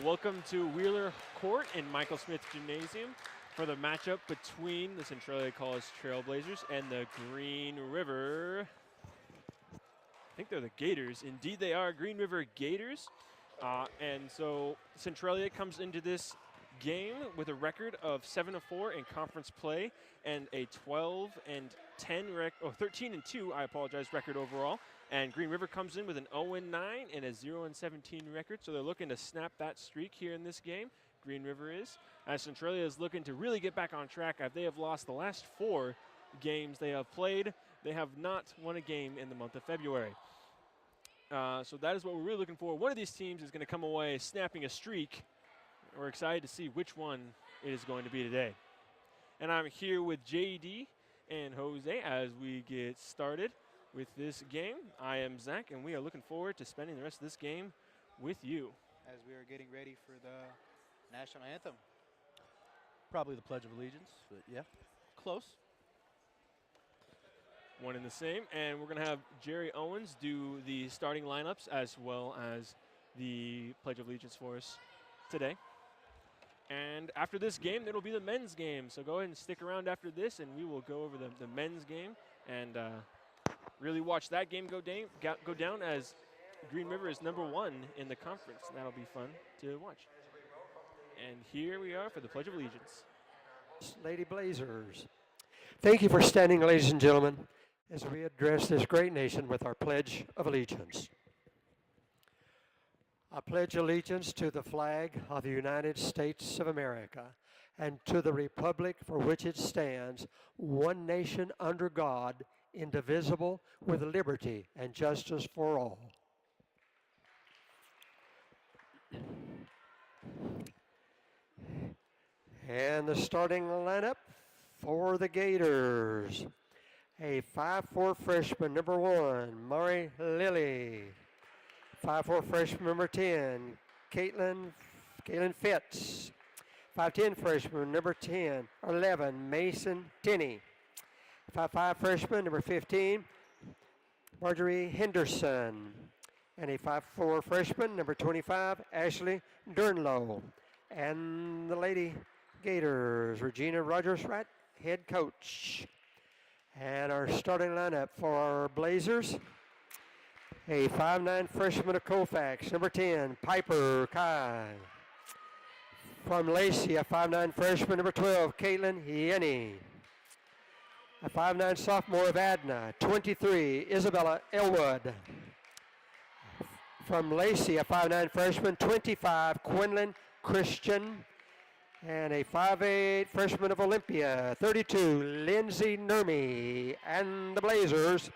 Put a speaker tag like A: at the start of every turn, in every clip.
A: welcome to Wheeler Court in Michael Smith Gymnasium for the matchup between the Centralia College Trailblazers and the Green River. I think they're the Gators. Indeed, they are Green River Gators. And so Centralia comes into this game with a record of 7-4 in conference play and a 13-2, I apologize, record overall. And Green River comes in with an 0-9 and a 0-17 record, so they're looking to snap that streak here in this game. Green River is. As Centralia is looking to really get back on track. They have lost the last 4 games they have played. They have not won a game in the month of February. So that is what we're really looking for. One of these teams is going to come away snapping a streak. We're excited to see which one it is going to be today. And I'm here with JD and Jose as we get started with this game. I am Zach, and we are looking forward to spending the rest of this game with you.
B: As we are getting ready for the national anthem.
C: Probably the Pledge of Allegiance, but yeah, close.
A: One in the same, and we're going to have Jerry Owens do the starting lineups as well as the Pledge of Allegiance for us today. And after this game, it'll be the men's game. So go ahead and stick around after this, and we will go over the men's game and really watch that game go down as Green River is #1 in the conference. That'll be fun to watch. And here we are for the Pledge of Allegiance.
D: Lady Blazers, thank you for standing, ladies and gentlemen, as we address this great nation with our Pledge of Allegiance. I pledge allegiance to the flag of the United States of America and to the republic for which it stands, one nation under God, indivisible, with liberty and justice for all. And the starting lineup for the Gators. A 5'4" freshman, #1, Mari Lilly. 5'4" freshman, number 10, Caitlin Fitz. 5'10" freshman, number 11, Mason Tenney. 5'5" freshman, number 15, Marjorie Henderson. And a 5'4" freshman, number 25, Ashley Dernlow. And the Lady Gators, Regina Rogers-Wright, head coach. And our starting lineup for our Blazers, a 5'9" freshman of Colfax, number 10, Piper Kai. From Lacey, a 5'9" freshman, number 12, Caitlin Yenny. A 5'9" sophomore of Adna, 23, Isabella Elwood. From Lacey, a 5'9" freshman, 25, Quinlan Christian. And a 5'8" freshman of Olympia, 32, Lindsay Nurmi. And the Blazers,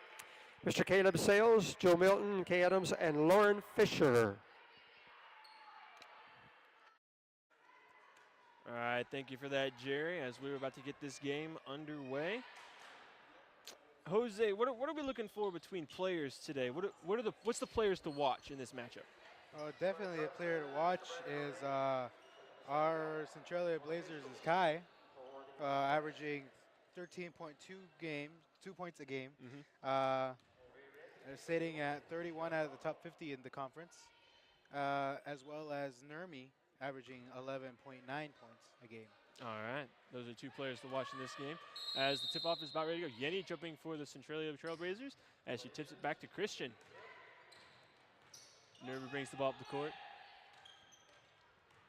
D: Mr. Caleb Sales, Joe Milton, Kay Adams, and Lauren Fisher.
A: All right, thank you for that, Jerry, as we were about to get this game underway. Jose, what are we looking for between players today? What's the players to watch in this matchup?
B: Definitely a player to watch is our Centralia Blazers is Kai, averaging 13.2 points a game. Sitting at 31 out of the top 50 in the conference, as well as Nurmi, averaging 11.9 points a game.
A: All right, those are 2 players to watch in this game. As the tip-off is about ready to go, Yenny jumping for the Centralia Trailblazers as she tips it back to Christian. Nurmi brings the ball up the court.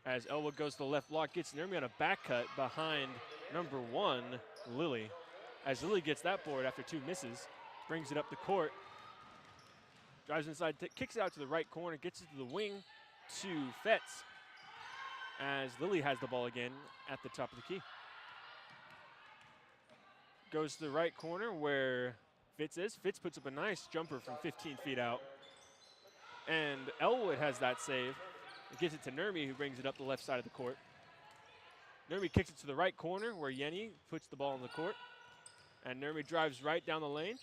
A: As Elwood goes to the left block, gets Nurmi on a back cut behind #1, Lily. As Lily gets that board after 2 misses, brings it up the court. Drives inside, kicks it out to the right corner, gets it to the wing to Fetz. As Lily has the ball again at the top of the key. Goes to the right corner where Fitz is. Fitz puts up a nice jumper from 15 feet out. And Elwood has that save. It gets it to Nurmi, who brings it up the left side of the court. Nurmi kicks it to the right corner where Yenny puts the ball in the court. And Nurmi drives right down the lane.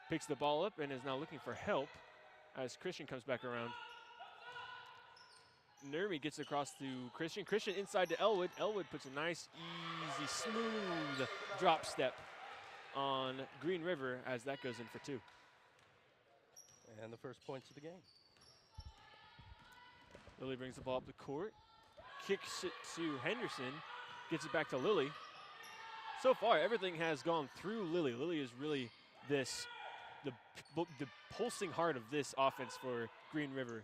A: Picks the ball up and is now looking for help as Christian comes back around. Nurmi gets across to Christian. Christian inside to Elwood. Elwood puts a nice, easy, smooth drop step on Green River as that goes in for 2.
C: And the first points of the game.
A: Lily brings the ball up the court, kicks it to Henderson, gets it back to Lily. So far, everything has gone through Lily. Lily is really the pulsing heart of this offense for Green River.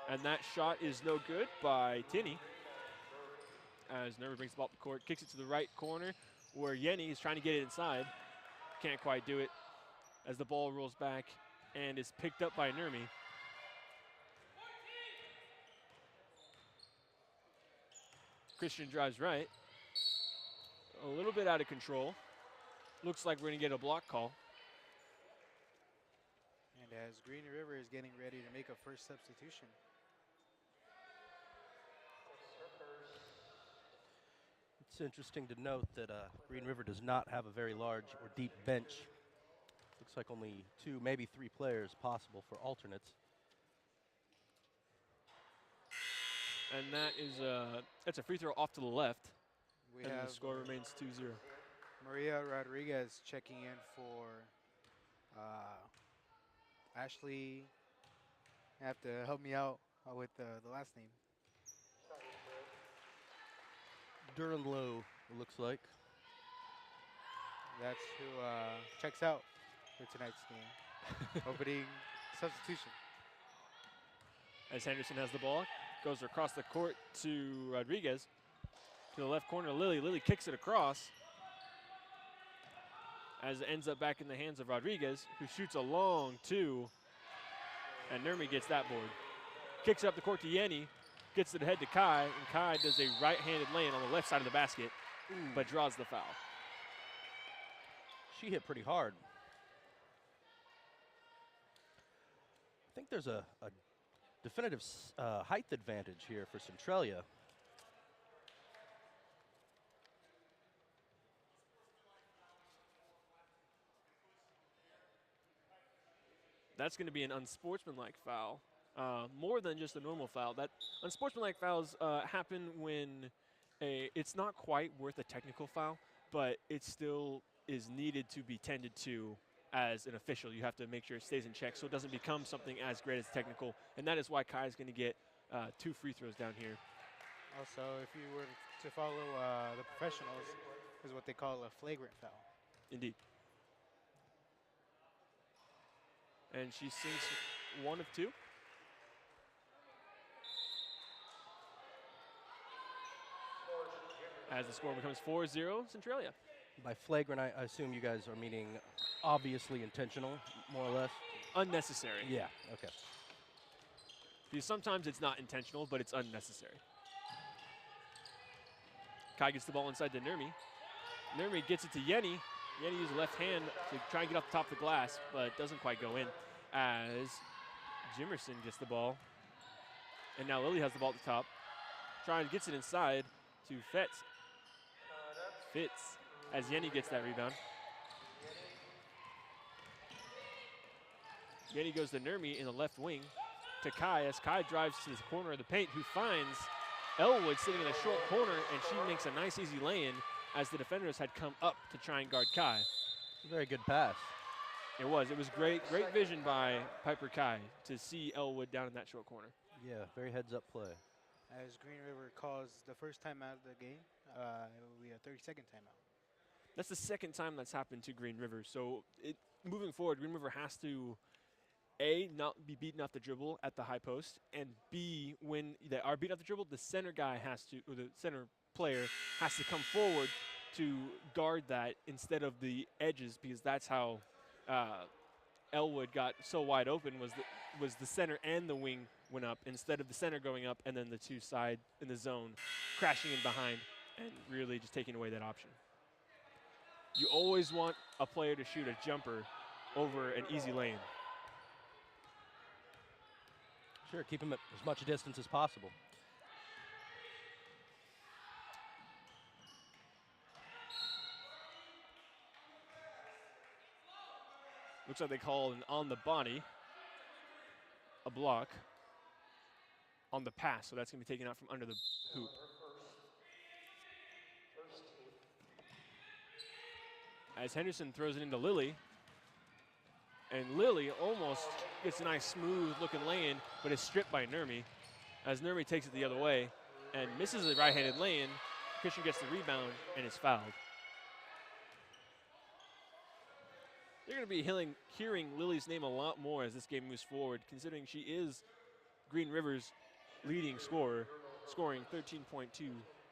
A: And that shot is no good by Tinney. As Nerva brings the ball up the court, kicks it to the right corner where Yenny is trying to get it inside. Can't quite do it as the ball rolls back and is picked up by Nurmi. Christian drives right. A little bit out of control. Looks like we're going to get a block call.
B: And as Green River is getting ready to make a first substitution.
C: It's interesting to note that Green River does not have a very large or deep bench. Looks like only 2, maybe 3 players possible for alternates.
A: And that is that's a free throw off to the left.
B: We
A: And
B: have
A: the score remains 2-0.
B: Maria Rodriguez checking in for Ashley. You have to help me out with the last name.
C: Duranlo, it looks like.
B: That's who checks out for tonight's game. Opening substitution.
A: As Henderson has the ball, goes across the court to Rodriguez. To the left corner, Lily. Lily kicks it across. As it ends up back in the hands of Rodriguez, who shoots a long 2. And Nurmi gets that board. Kicks it up the court to Yenny. Gets it ahead to Kai, and Kai does a right-handed lay-in on the left side of the basket, but draws the foul.
C: She hit pretty hard. I think there's a definitive height advantage here for Centralia.
A: That's going to be an unsportsmanlike foul. More than just a normal foul. That unsportsmanlike fouls happen when it's not quite worth a technical foul, but it still is needed to be tended to as an official. You have to make sure it stays in check so it doesn't become something as great as technical, and that is why Kai is going to get 2 free throws down here.
B: Also, if you were to follow the professionals, is what they call a flagrant foul.
A: Indeed. And she sinks 1 of 2. As the score becomes 4-0, Centralia.
C: By flagrant, I assume you guys are meaning obviously intentional, more or less?
A: Unnecessary.
C: Yeah, okay.
A: Because sometimes it's not intentional, but it's unnecessary. Kai gets the ball inside to Nurmi. Nurmi gets it to Yenny. Yenny uses left hand to try and get off the top of the glass, but doesn't quite go in. As Jimerson gets the ball. And now Lily has the ball at the top. Gets it inside to Fitz. As Yenny gets that rebound. Yenny goes to Nurmi in the left wing to Kai as Kai drives to the corner of the paint, who finds Elwood sitting in a short corner, and she makes a nice easy lay-in as the defenders had come up to try and guard Kai.
C: Very good pass.
A: It was great vision by Piper Kai to see Elwood down in that short corner.
C: Yeah, very heads-up play.
B: As Green River calls the first time out of the game, it will be a 30-second timeout.
A: That's the second time that's happened to Green River. So moving forward, Green River has to, A, not be beaten off the dribble at the high post, and B, when they are beaten off the dribble, the center guy has to, or the center player has to come forward to guard that instead of the edges, because that's how Elwood got so wide open, was the center and the wing went up instead of the center going up and then the 2 side in the zone crashing in behind and really just taking away that option. You always want a player to shoot a jumper over an easy lane.
C: Sure, keep him at as much distance as possible.
A: Looks like they call an on the body, a block on the pass, so that's going to be taken out from under the hoop. As Henderson throws it into Lily. And Lily almost gets a nice smooth looking lay-in, but is stripped by Nurmi as Nurmi takes it the other way and misses a right-handed lay-in. Christian gets the rebound and is fouled. You're going to be hearing Lily's name a lot more as this game moves forward, considering she is Green River's leading scorer, scoring 13.2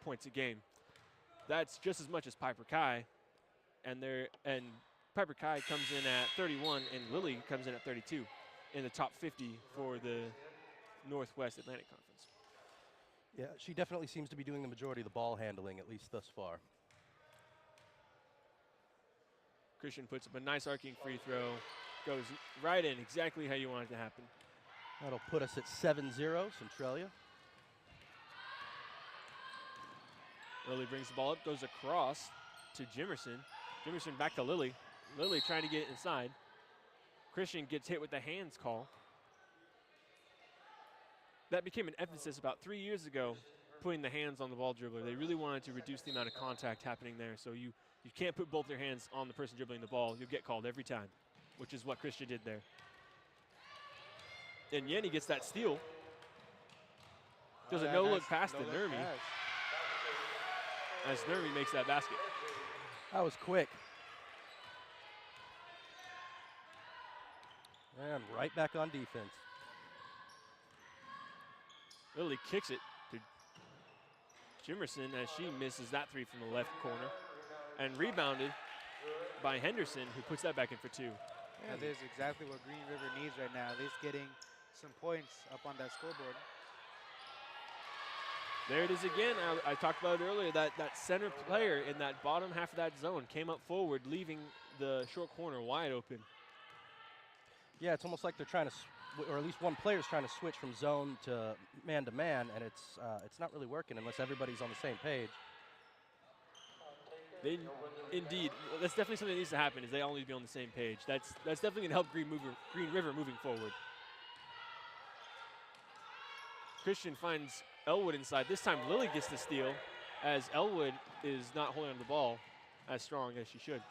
A: points a game. That's just as much as Piper Kai, and Piper Kai comes in at 31, and Lily comes in at 32 in the top 50 for the Northwest Atlantic Conference.
C: Yeah, she definitely seems to be doing the majority of the ball handling, at least thus far.
A: Christian puts up a nice arcing free throw, goes right in exactly how you want it to happen.
C: That'll put us at 7-0, Centralia.
A: Lily brings the ball up, goes across to Jimerson. Jimerson back to Lily. Lily trying to get inside. Christian gets hit with the hands call. That became an emphasis about 3 years ago, putting the hands on the ball dribbler. They really wanted to reduce the amount of contact happening there, so you can't put both your hands on the person dribbling the ball. You'll get called every time, which is what Christian did there. And Yenny gets that steal. Does a no-look pass to Nurmi as Nurmi makes that basket.
C: That was quick. And right back on defense.
A: Lily kicks it to Jimerson as she misses that three from the left corner. And rebounded by Henderson, who puts that back in for two.
B: That is exactly what Green River needs right now, at least getting some points up on that scoreboard.
A: There it is again. I talked about it earlier, that center player in that bottom half of that zone came up forward, leaving the short corner wide open.
C: Yeah, it's almost like they're trying to, or at least one player's trying to switch from zone to man, and it's not really working unless everybody's on the same page.
A: Indeed, that's definitely something that needs to happen. Is they all need to be on the same page. That's definitely going to help Green River moving forward. Christian finds Elwood inside. This time Lily gets the steal, as Elwood is not holding on to the ball as strong as she should.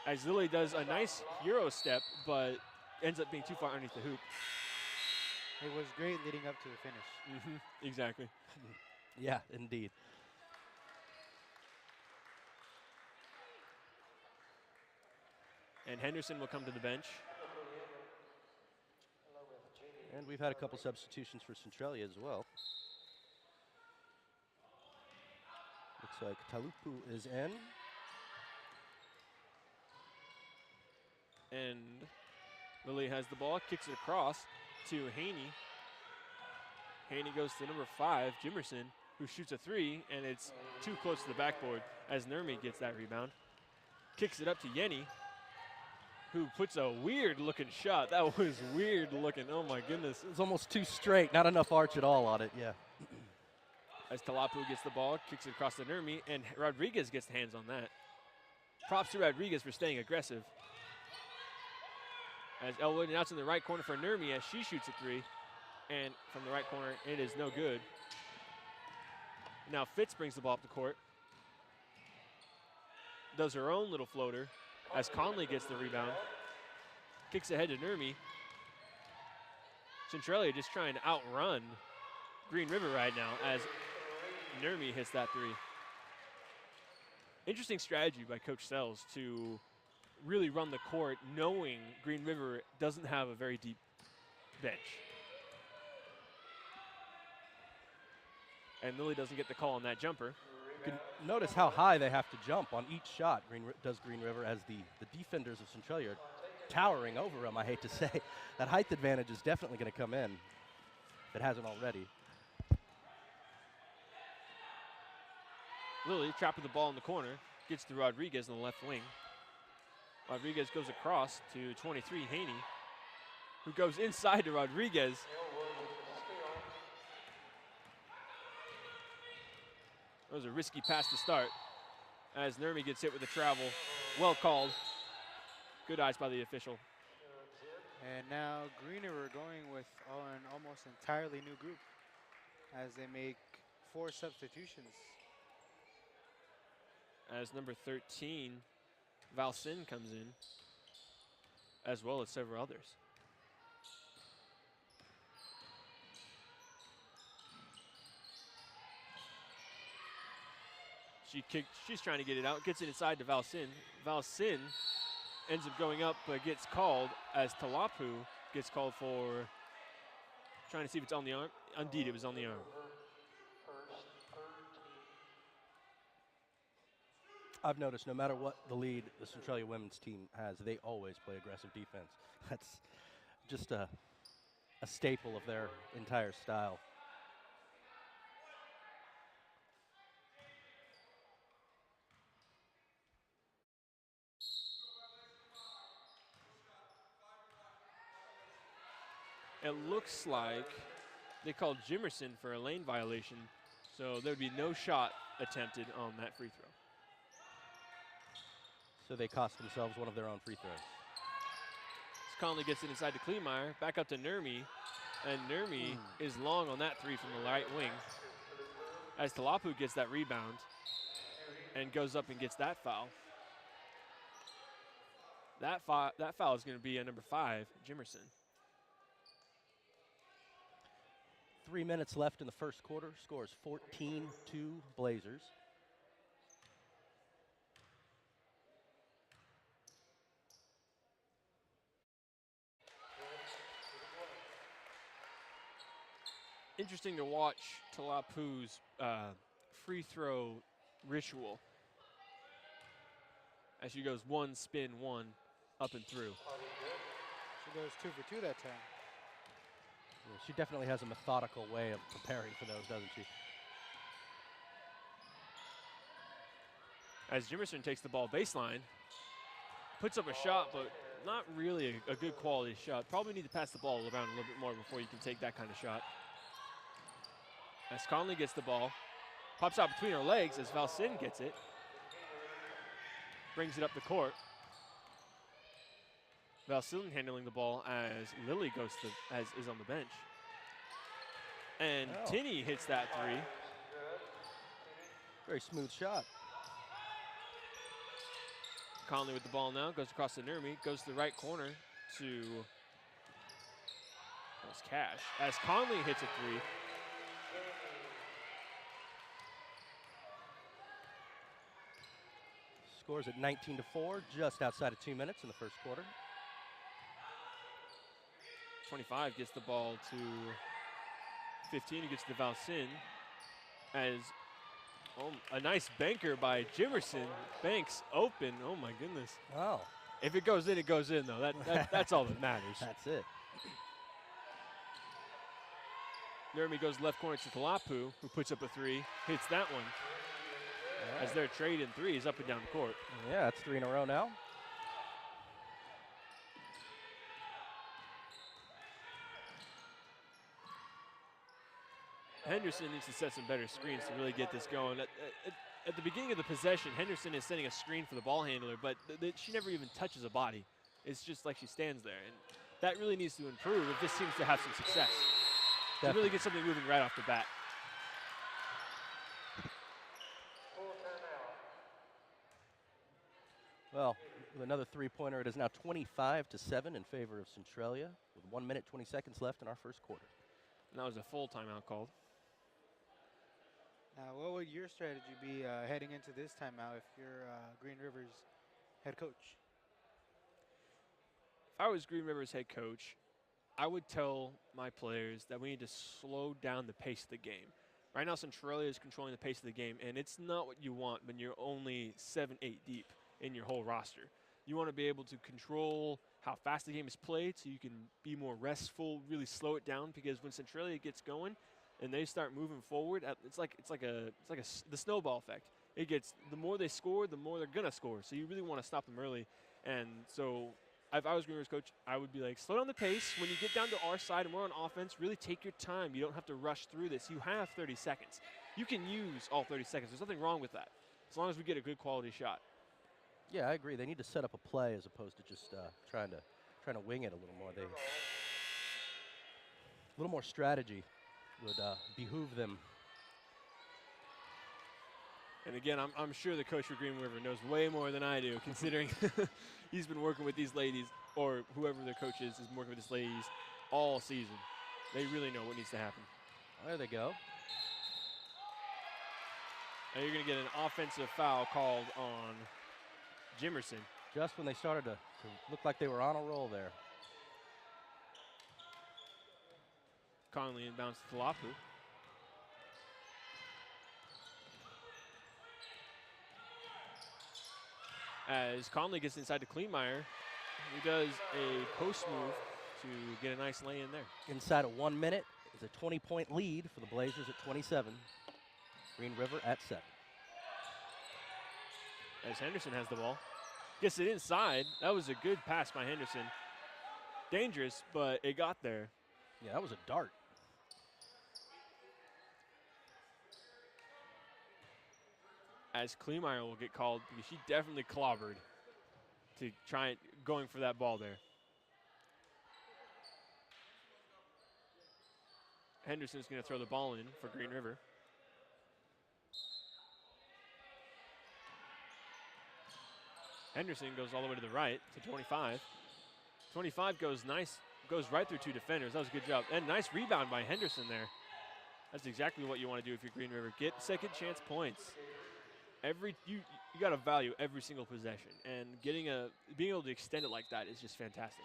A: As Lily does a nice Euro step, but ends up being too far underneath the hoop.
B: It was great leading up to the finish.
A: Exactly.
C: Yeah, indeed.
A: And Henderson will come to the bench.
C: And we've had a couple substitutions for Centralia as well. Looks like Talupu is in.
A: And Lily has the ball, kicks it across to Haney. Haney goes to number 5, Jimerson, who shoots a three, and it's too close to the backboard as Nurmi gets that rebound. Kicks it up to Yenny, who puts a weird-looking shot. That was weird-looking. Oh, my goodness.
C: It was almost too straight. Not enough arch at all on it, yeah.
A: As Talapu gets the ball, kicks it across to Nurmi, and Rodriguez gets hands on that. Props to Rodriguez for staying aggressive. As Elwood now it's in the right corner for Nurmi as she shoots a three. And from the right corner, it is no good. Now Fitz brings the ball up the court. Does her own little floater as Conley gets the rebound. Kicks ahead to Nurmi. Centralia just trying to outrun Green River right now as Nurmi hits that three. Interesting strategy by Coach Sells to really run the court knowing Green River doesn't have a very deep bench. And Lily doesn't get the call on that jumper.
C: You can notice how high they have to jump on each shot, Green River, as the defenders of Centralia are towering over them, I hate to say. That height advantage is definitely going to come in, if it hasn't already.
A: Lily trapped with the ball in the corner, gets to Rodriguez in the left wing. Rodriguez goes across to 23, Haney, who goes inside to Rodriguez. That was a risky pass to start as Nurmi gets hit with a travel. Well called. Good eyes by the official.
B: And now Green River going with an almost entirely new group as they make 4 substitutions.
A: As number 13, Valsin comes in. as well as several others. She's trying to get it out, gets it inside to Valsin. Valsin ends up going up, but gets called as Talapu gets called for trying to see if it's on the arm. Indeed, it was on the arm.
C: I've noticed no matter what the lead the Centralia women's team has, they always play aggressive defense. That's just a staple of their entire style.
A: It looks like they called Jimerson for a lane violation, so there would be no shot attempted on that free throw.
C: So they cost themselves one of their own free throws.
A: As Conley gets it inside to Kleemeyer, back up to Nurmi, and Nurmi is long on that three from the right wing. As Talapu gets that rebound and goes up and gets that foul. That foul is going to be at number 5, Jimerson.
C: 3 minutes left in the first quarter. Scores 14-2 Blazers.
A: Interesting to watch Talapu's free throw ritual as she goes 1, spin, 1, up and through.
B: She goes 2 for 2 that time.
C: Yeah, she definitely has a methodical way of preparing for those, doesn't she?
A: As Jimerson takes the ball baseline, puts up a shot, but not really a good quality shot. Probably need to pass the ball around a little bit more before you can take that kind of shot. As Conley gets the ball, pops out between her legs as Valsin gets it. Brings it up the court. Valsin handling the ball as Lily is on the bench. And Tinney hits that three.
C: Very smooth shot.
A: Conley with the ball now, goes across to Nurmi, goes to the right corner to that was Cash. As Conley hits a three.
C: Scores at 19-4, just outside of 2 minutes in the first quarter.
A: 25 gets the ball to 15. He gets to Valsin as a nice banker by Jimerson. Banks open. Oh my goodness.
C: Oh.
A: If it goes in, it goes in though. That's all that matters.
C: That's it.
A: Nurmi goes left corner to Talapu, who puts up a three, hits that one. As they're trading threes up and down the court.
C: Yeah, that's 3 in a row now.
A: Henderson needs to set some better screens to really get this going. At the beginning of the possession, Henderson is setting a screen for the ball handler, but she never even touches a body. It's just like she stands there, and that really needs to improve if this seems to have some success. To really get something moving right off the bat.
C: Well, with another three-pointer, it is now 25-7 in favor of Centralia with 1 minute, 20 seconds left in our first quarter.
A: And that was a full timeout called.
B: Now, what would your strategy be heading into this timeout if you're Green River's head coach?
A: If I was Green River's head coach, I would tell my players that we need to slow down the pace of the game. Right now, Centralia is controlling the pace of the game, and it's not what you want when you're only 7-8 deep in your whole roster. You want to be able to control how fast the game is played so you can be more restful, really slow it down, because when Centralia gets going and they start moving forward, it's like the snowball effect. It gets, the more they score, the more they're gonna score. So you really want to stop them early. And so if I was Green River's coach, I would be like, slow down the pace. When you get down to our side and we're on offense, really take your time. You don't have to rush through this. You have 30 seconds. You can use all 30 seconds. There's nothing wrong with that, as long as we get a good quality shot.
C: Yeah, I agree. They need to set up a play as opposed to just trying to wing it a little more. A little more strategy would behoove them.
A: And again, I'm sure the coach for Green River knows way more than I do, considering he's been working with these ladies or whoever their coach is working with this ladies all season. They really know what needs to happen.
C: There they go.
A: And you're going to get an offensive foul called on Jimerson.
C: Just when they started to look like they were on a roll there.
A: Conley inbounds to Talapu. As Conley gets inside to Kleinmeyer, he does a post move to get a nice lay in there.
C: Inside of 1 minute is a 20-point lead for the Blazers at 27. Green River at 7.
A: As Henderson has the ball. Gets it inside. That was a good pass by Henderson. Dangerous, but it got there.
C: Yeah, that was a dart.
A: As Kleinmeyer will get called because she definitely clobbered to try going for that ball there. Henderson's going to throw the ball in for Green River. Henderson goes all the way to the right to 25. 25 goes right through 2 defenders. That was a good job. And nice rebound by Henderson there. That's exactly what you want to do if you're Green River. Get second chance points. You got to value every single possession, and being able to extend it like that is just fantastic.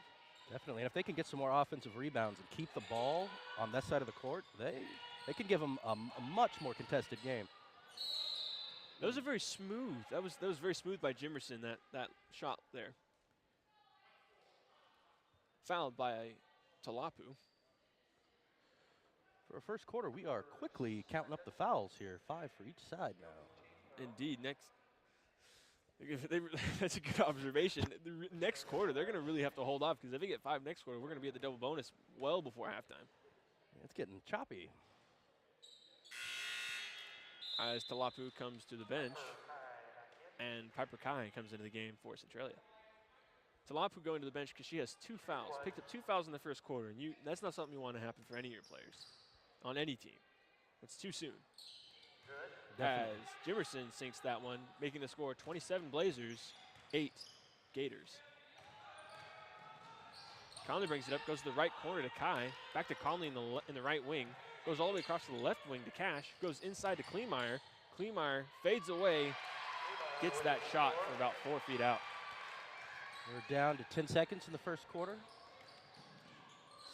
C: Definitely, and if they can get some more offensive rebounds and keep the ball on that side of the court, they can give them a much more contested game.
A: That was a very smooth. That was very smooth by Jimerson, that shot there. Fouled by Talapu.
C: For our first quarter, we are quickly counting up the fouls here, 5 for each side now.
A: Indeed, that's a good observation. Next quarter, they're going to really have to hold off because if they get 5 next quarter, we're going to be at the double bonus well before halftime.
C: Yeah, it's getting choppy.
A: As Talapu comes to the bench, and Piper Kai comes into the game for Centralia. Talapu going to the bench because she has 2 fouls. Picked up 2 fouls in the first quarter, and that's not something you want to happen for any of your players on any team. It's too soon. As Jimerson sinks that one, making the score 27 Blazers, 8 Gators. Conley brings it up, goes to the right corner to Kai, back to Conley in the right wing, goes all the way across to the left wing to Cash, goes inside to Kleinmeyer. Kleinmeyer fades away, gets that shot from about 4 feet out.
C: We're down to 10 seconds in the first quarter.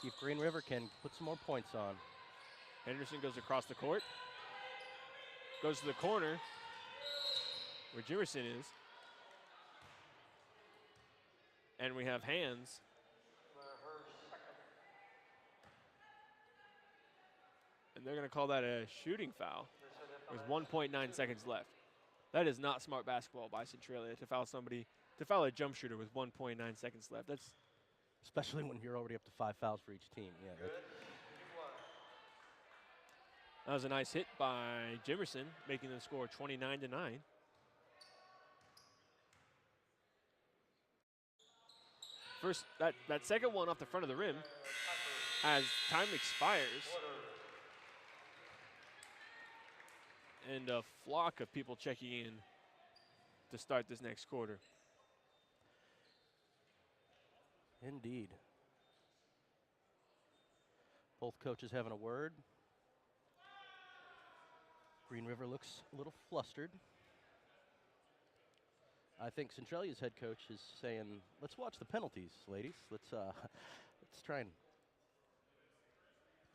C: See if Green River can put some more points on.
A: Henderson goes across the court. Goes to the corner where Jimerson is. And we have hands. And they're going to call that a shooting foul with 1.9 seconds left. That is not smart basketball by Centralia to foul a jump shooter with 1.9 seconds left. That's
C: especially when you're already up to 5 fouls for each team. Yeah.
A: That was a nice hit by Jimerson, making the score 29-9. First, that second one off the front of the rim, as time expires, and a flock of people checking in to start this next quarter.
C: Indeed. Both coaches having a word. Green River looks a little flustered. I think Centralia's head coach is saying, let's watch the penalties, ladies. Let's try and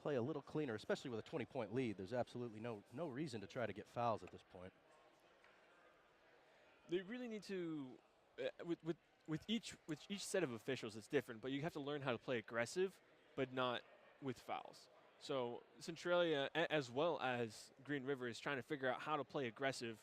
C: play a little cleaner, especially with a 20-point lead. There's absolutely no reason to try to get fouls at this point.
A: They really need to, with each set of officials, it's different, but you have to learn how to play aggressive, but not with fouls. So Centralia, as well as Green River, is trying to figure out how to play aggressive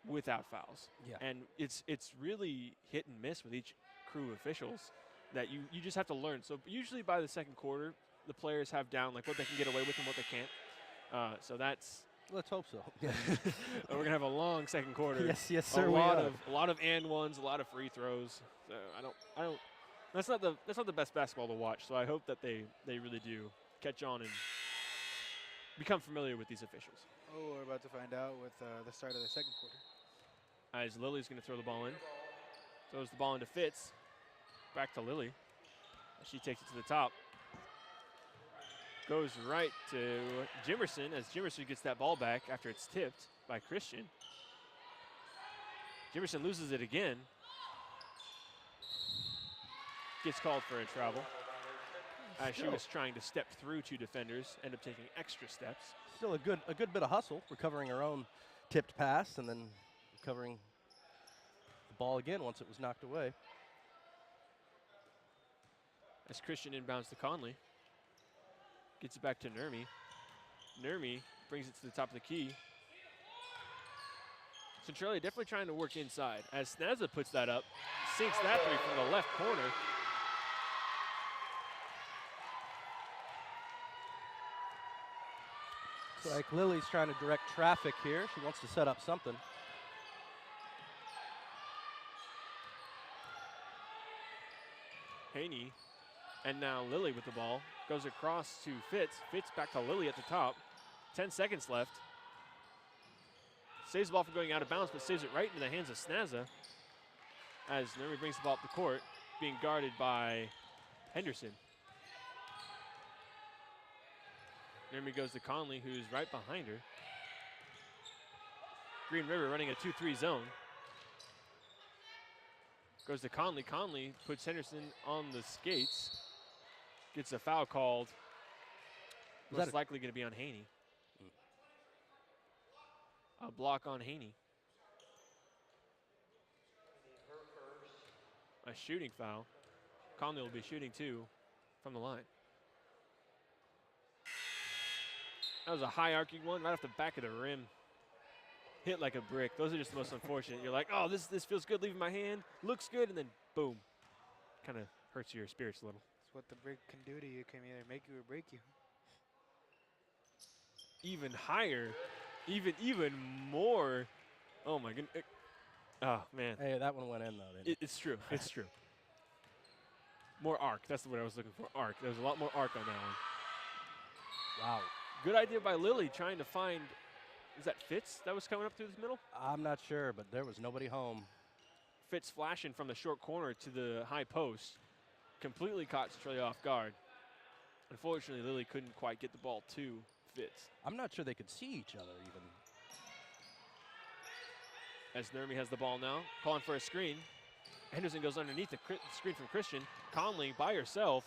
A: without fouls.
C: Yeah.
A: And it's really hit and miss with each crew of officials that you just have to learn. So usually by the second quarter, the players have down like what they can get away with and what they can't. So that's.
C: Let's hope so.
A: We're gonna have a long second quarter.
C: Yes, sir.
A: A lot of and ones, a lot of free throws. So I don't. That's not the best basketball to watch. So I hope that they really do catch on and become familiar with these officials.
B: Oh, we're about to find out with the start of the second quarter.
A: As Lily's going to throw the ball in. Throws the ball into Fitz. back to Lily. She takes it to the top. Goes right to Jimerson as Jimerson gets that ball back after it's tipped by Christian. Jimerson loses it again. Gets called for a travel. As she was trying to step through two defenders, end up taking extra steps.
C: Still a good bit of hustle, recovering her own tipped pass and then recovering the ball again once it was knocked away.
A: As Christian inbounds to Conley. Gets it back to Nurmi. Nurmi brings it to the top of the key. Centralia definitely trying to work inside. As Snazza puts that up, sinks that three from the left corner.
C: It's like Lily's trying to direct traffic here. She wants to set up something.
A: Haney, and now Lily with the ball. Goes across to Fitz. Fitz back to Lily at the top. 10 seconds left. Saves the ball from going out of bounds, but saves it right into the hands of Snazza. As Nurmi brings the ball up the court, being guarded by Henderson. Nurmi goes to Conley, who's right behind her. Green River running a 2-3 zone. Goes to Conley. Conley puts Henderson on the skates. Gets a foul called. Most likely going to be on Haney. A block on Haney. A shooting foul. Conley will be shooting too from the line. That was a high arcing one right off the back of the rim. Hit like a brick. Those are just the most unfortunate. You're like, oh, this feels good leaving my hand. Looks good, and then boom. Kind of hurts your spirits a little.
B: It's what the brick can do to you. Can either make you or break you.
A: Even higher, even more. Oh my goodness. Oh man.
C: Hey, that one went in though, didn't it?
A: It's true. It's true. More arc. That's the word I was looking for. Arc. There was a lot more arc on that one.
C: Wow.
A: Good idea by Lily trying to find. Is that Fitz that was coming up through this middle?
C: I'm not sure, but there was nobody home.
A: Fitz flashing from the short corner to the high post. Completely caught Centralia off guard. Unfortunately, Lily couldn't quite get the ball to Fitz.
C: I'm not sure they could see each other even.
A: As Nurmi has the ball now, calling for a screen. Henderson goes underneath the screen from Christian. Conley by herself,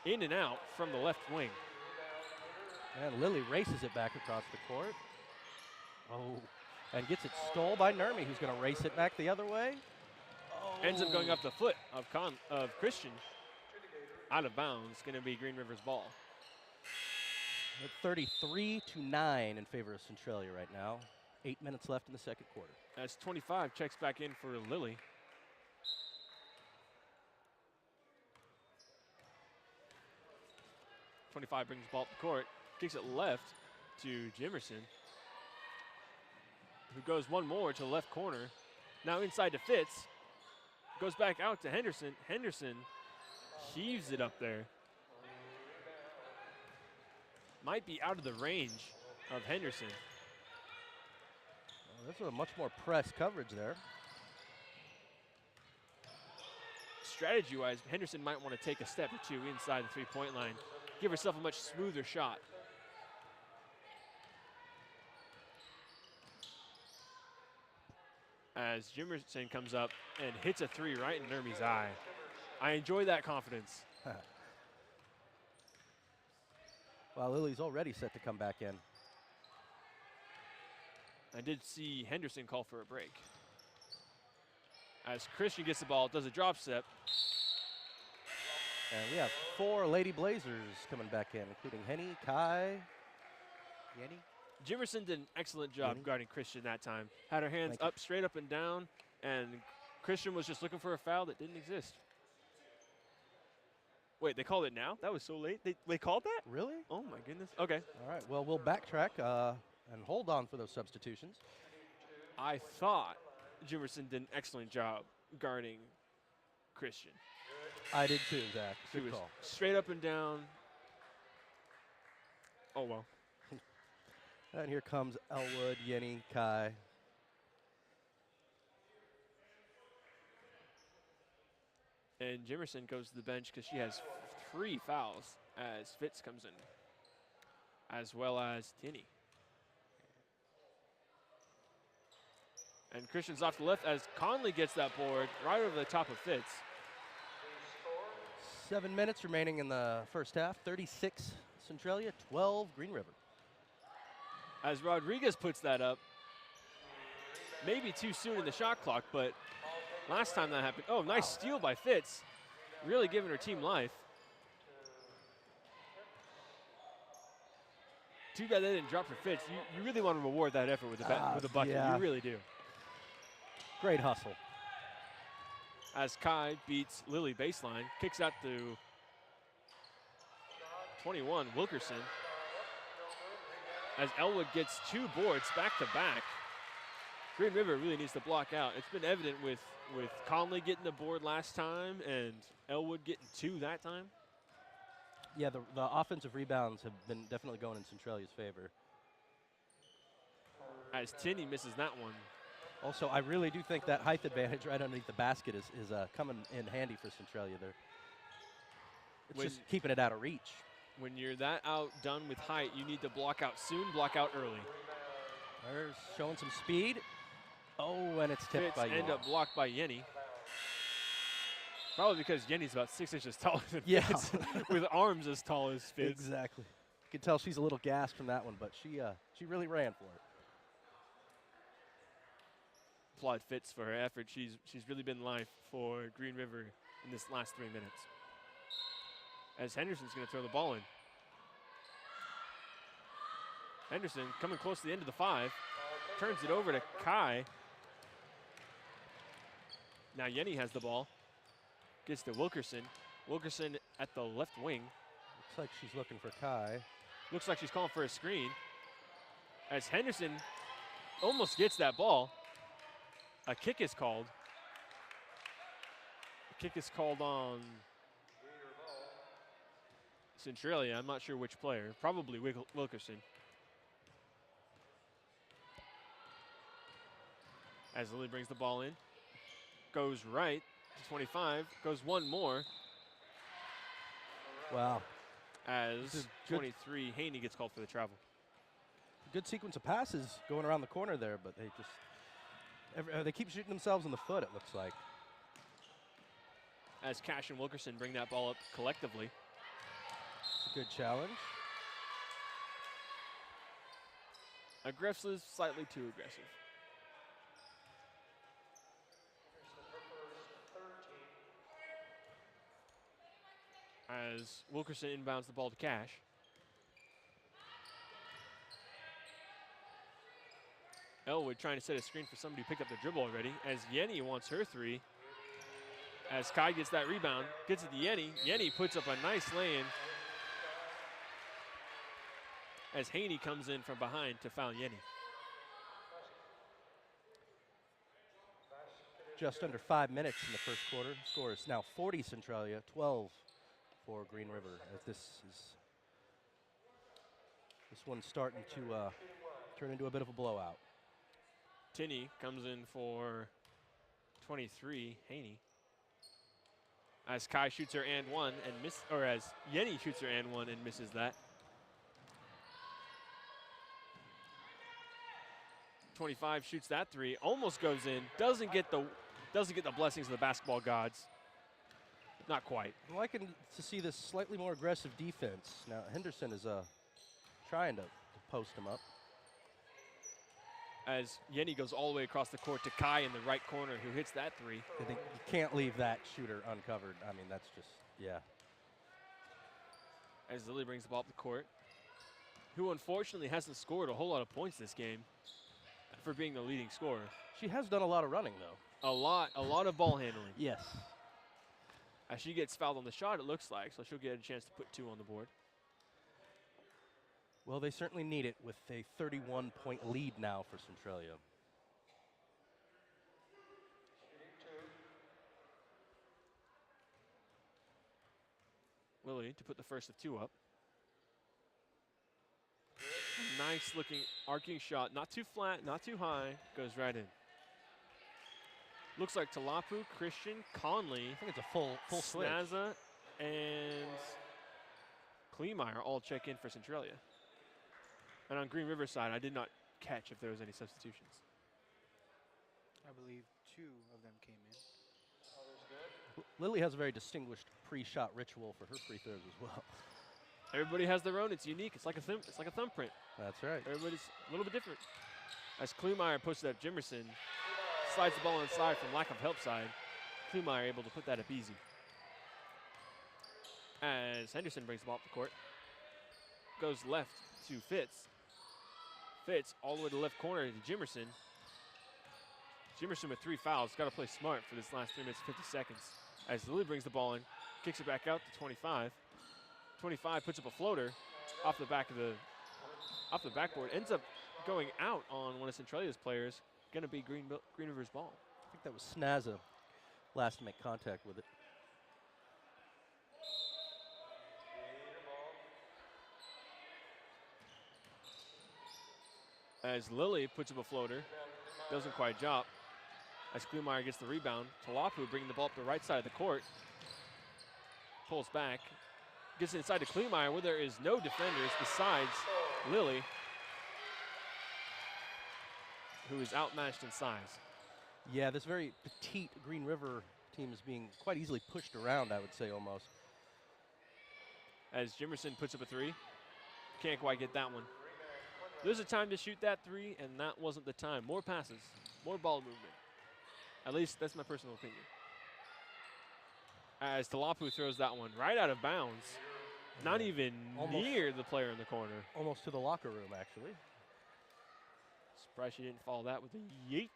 A: in and out from the left wing.
C: And Lily races it back across the court. Oh, and gets it stole by Nurmi, who's going to race it back the other way. Oh.
A: Ends up going off the foot of Christian. Out of bounds, going to be Green River's ball.
C: 33-9 in favor of Centralia right now. 8 minutes left in the second quarter.
A: As 25 checks back in for Lily. .25 brings the ball up the court, kicks it left to Jimerson, who goes one more to the left corner. Now inside to Fitz. Goes back out to Henderson. Henderson heaves it up there. Might be out of the range of Henderson.
C: This is a much more press coverage there.
A: Strategy-wise, Henderson might want to take a step or two inside the three-point line. Give herself a much smoother shot. As Jimerson comes up and hits a three right in Nurmi's eye. I enjoy that confidence.
C: Well, Lily's already set to come back in.
A: I did see Henderson call for a break. As Christian gets the ball, does a drop step.
C: And we have 4 Lady Blazers coming back in, including Henny, Kai.
B: Yenny?
A: Jimerson did an excellent job
C: Yenny.
A: guarding Christian that time. Had her hands up, straight up and down, and Christian was just looking for a foul that didn't exist. Wait, they called it now? That was so late. They called that?
C: Really?
A: Oh my goodness. Okay.
C: All right, well, we'll backtrack and hold on for those substitutions.
A: I thought Jimerson did an excellent job guarding Christian.
C: I did too, Zach.
A: She
C: Good
A: was
C: call.
A: straight up and down. Oh well.
C: And here comes Elwood, Yenny, Kai.
A: And Jimerson goes to the bench because she has 3 fouls as Fitz comes in, as well as Tinney. And Christian's off the left as Conley gets that board right over the top of Fitz.
C: 7 minutes remaining in the first half. 36 Centralia, 12 Green River.
A: As Rodriguez puts that up, maybe too soon in the shot clock, but last time that happened, oh, nice steal by Fitz. Really giving her team life. Too bad they didn't drop for Fitz. You really want to reward that effort with a bucket.
C: Yeah.
A: You really do.
C: Great hustle.
A: As Kai beats Lily baseline, kicks out to 21, Wilkerson. As Elwood gets 2 boards back to back. Green River really needs to block out. It's been evident with Conley getting the board last time and Elwood getting 2 that time.
C: Yeah, the offensive rebounds have been definitely going in Centralia's favor.
A: As Tinney misses that one.
C: Also, I really do think that height advantage right underneath the basket is coming in handy for Centralia there. It's just keeping it out of reach.
A: When you're that outdone with height, you need to block out soon, block out early.
C: There's showing some speed. Oh, and it's tipped by
A: Fitz end
C: Yenny.
A: up blocked by Yenny. Probably because Yenny's about 6 inches taller than
C: Yeah.
A: Fitz, with arms as tall as Fitz.
C: Exactly. You can tell she's a little gassed from that one, but she really ran for it.
A: Applaud Fitz for her effort. She's really been life for Green River in this last 3 minutes. As Henderson's going to throw the ball in. Henderson coming close to the end of the 5. Turns it over to Kai. Now Yenny has the ball. Gets to Wilkerson. Wilkerson at the left wing.
C: Looks like she's looking for Kai.
A: Looks like she's calling for a screen. As Henderson almost gets that ball. A kick is called. A kick is called on Centralia. I'm not sure which player. Probably Wilkerson. As Lily brings the ball in. Goes right to 25. Goes one more.
C: Wow.
A: As 23, Haney gets called for the travel.
C: Good sequence of passes going around the corner there, but they keep shooting themselves in the foot, it looks like.
A: As Cash and Wilkerson bring that ball up collectively.
C: It's a good challenge.
A: Aggressive, slightly too aggressive. As Wilkerson inbounds the ball to Cash. Elwood trying to set a screen for somebody who picked up the dribble already. As Yenny wants her 3. As Kai gets that rebound, gets it to Yenny. Yenny puts up a nice lay-in. As Haney comes in from behind to foul Yenny.
C: Just under 5 minutes in the first quarter. Score is now 40 Centralia, 12 for Green River. As this one's starting to turn into a bit of a blowout.
A: Tinney comes in for 23, Haney. As Kai shoots her and one and as Yenny shoots her and one and misses that. 25 shoots that 3, almost goes in, doesn't get the blessings of the basketball gods. Not quite.
C: I'm liking to see this slightly more aggressive defense. Now Henderson is trying to post him up.
A: As Yenny goes all the way across the court to Kai in the right corner, who hits that 3.
C: I think you can't leave that shooter uncovered. I mean, that's just, yeah.
A: As Lily brings the ball up the court, who unfortunately hasn't scored a whole lot of points this game for being the leading scorer.
C: She has done a lot of running, though.
A: A lot of ball handling.
C: Yes.
A: As she gets fouled on the shot, it looks like, so she'll get a chance to put 2 on the board.
C: Well, they certainly need it with a 31-point lead now for Centralia.
A: Lily to put the first of 2 up. Nice looking arcing shot, not too flat, not too high, goes right in. Looks like Talapu, Christian, Conley,
C: I think it's a full switch.
A: Snaza, and Kleemeyer all check in for Centralia. And on Green River side, I did not catch if there was any substitutions.
B: I believe 2 of them came in.
C: Lily has a very distinguished pre-shot ritual for her free throws as well.
A: Everybody has their own. It's unique. It's like a thumbprint.
C: That's right.
A: Everybody's a little bit different. As Kleemeyer pushes up Jimerson, slides the ball inside from lack of help side. Kleemeyer able to put that up easy. As Henderson brings the ball up the court, goes left to Fitz. Fitz all the way to the left corner to Jimerson. Jimerson with 3 fouls. Got to play smart for this last 3 minutes and 50 seconds. As Lily brings the ball in, kicks it back out to 25. 25 puts up a floater off the backboard. Ends up going out on one of Centralia's players. Going to be Green River's ball.
C: I think that was Snaza last to make contact with it.
A: As Lily puts up a floater, doesn't quite drop. As Kleemeyer gets the rebound, Talapu bringing the ball up the right side of the court. Pulls back, gets inside to Kleemeyer where there is no defenders besides Lily, who is outmatched in size.
C: Yeah, this very petite Green River team is being quite easily pushed around, I would say, almost.
A: As Jimerson puts up a 3, can't quite get that one. There's a time to shoot that 3, and that wasn't the time. More passes, more ball movement. At least that's my personal opinion. As Talapu throws that one right out of bounds. Not even near the player in the corner.
C: Almost to the locker room, actually.
A: Surprised she didn't follow that with a yeet.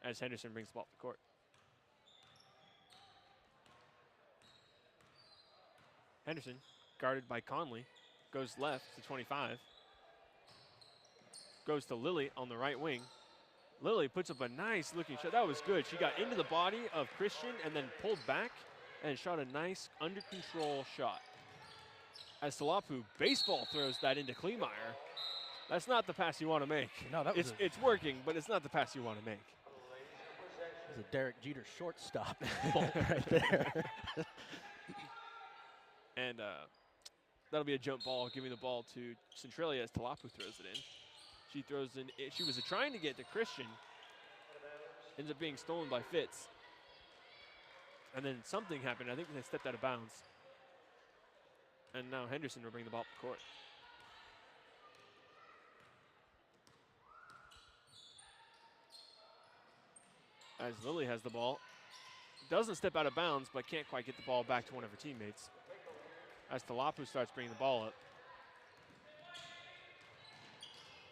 A: As Henderson brings the ball up the court. Henderson, guarded by Conley, goes left to 25. Goes to Lily on the right wing. Lily puts up a nice looking shot. That was good. She got into the body of Christian and then pulled back and shot a nice under control shot. As Talapu baseball throws that into Kleemeyer. That's not the pass you want to make.
C: No, that was
A: it's working, but it's not the pass you want to make.
C: It was a Derek Jeter shortstop bolt right there.
A: And that'll be a jump ball, giving the ball to Centralia as Talapu throws it in. She throws in. She was trying to get to Christian. Ends up being stolen by Fitz. And then something happened. I think they stepped out of bounds. And now Henderson will bring the ball up the court. As Lily has the ball. Doesn't step out of bounds, but can't quite get the ball back to one of her teammates. As Talapu starts bringing the ball up.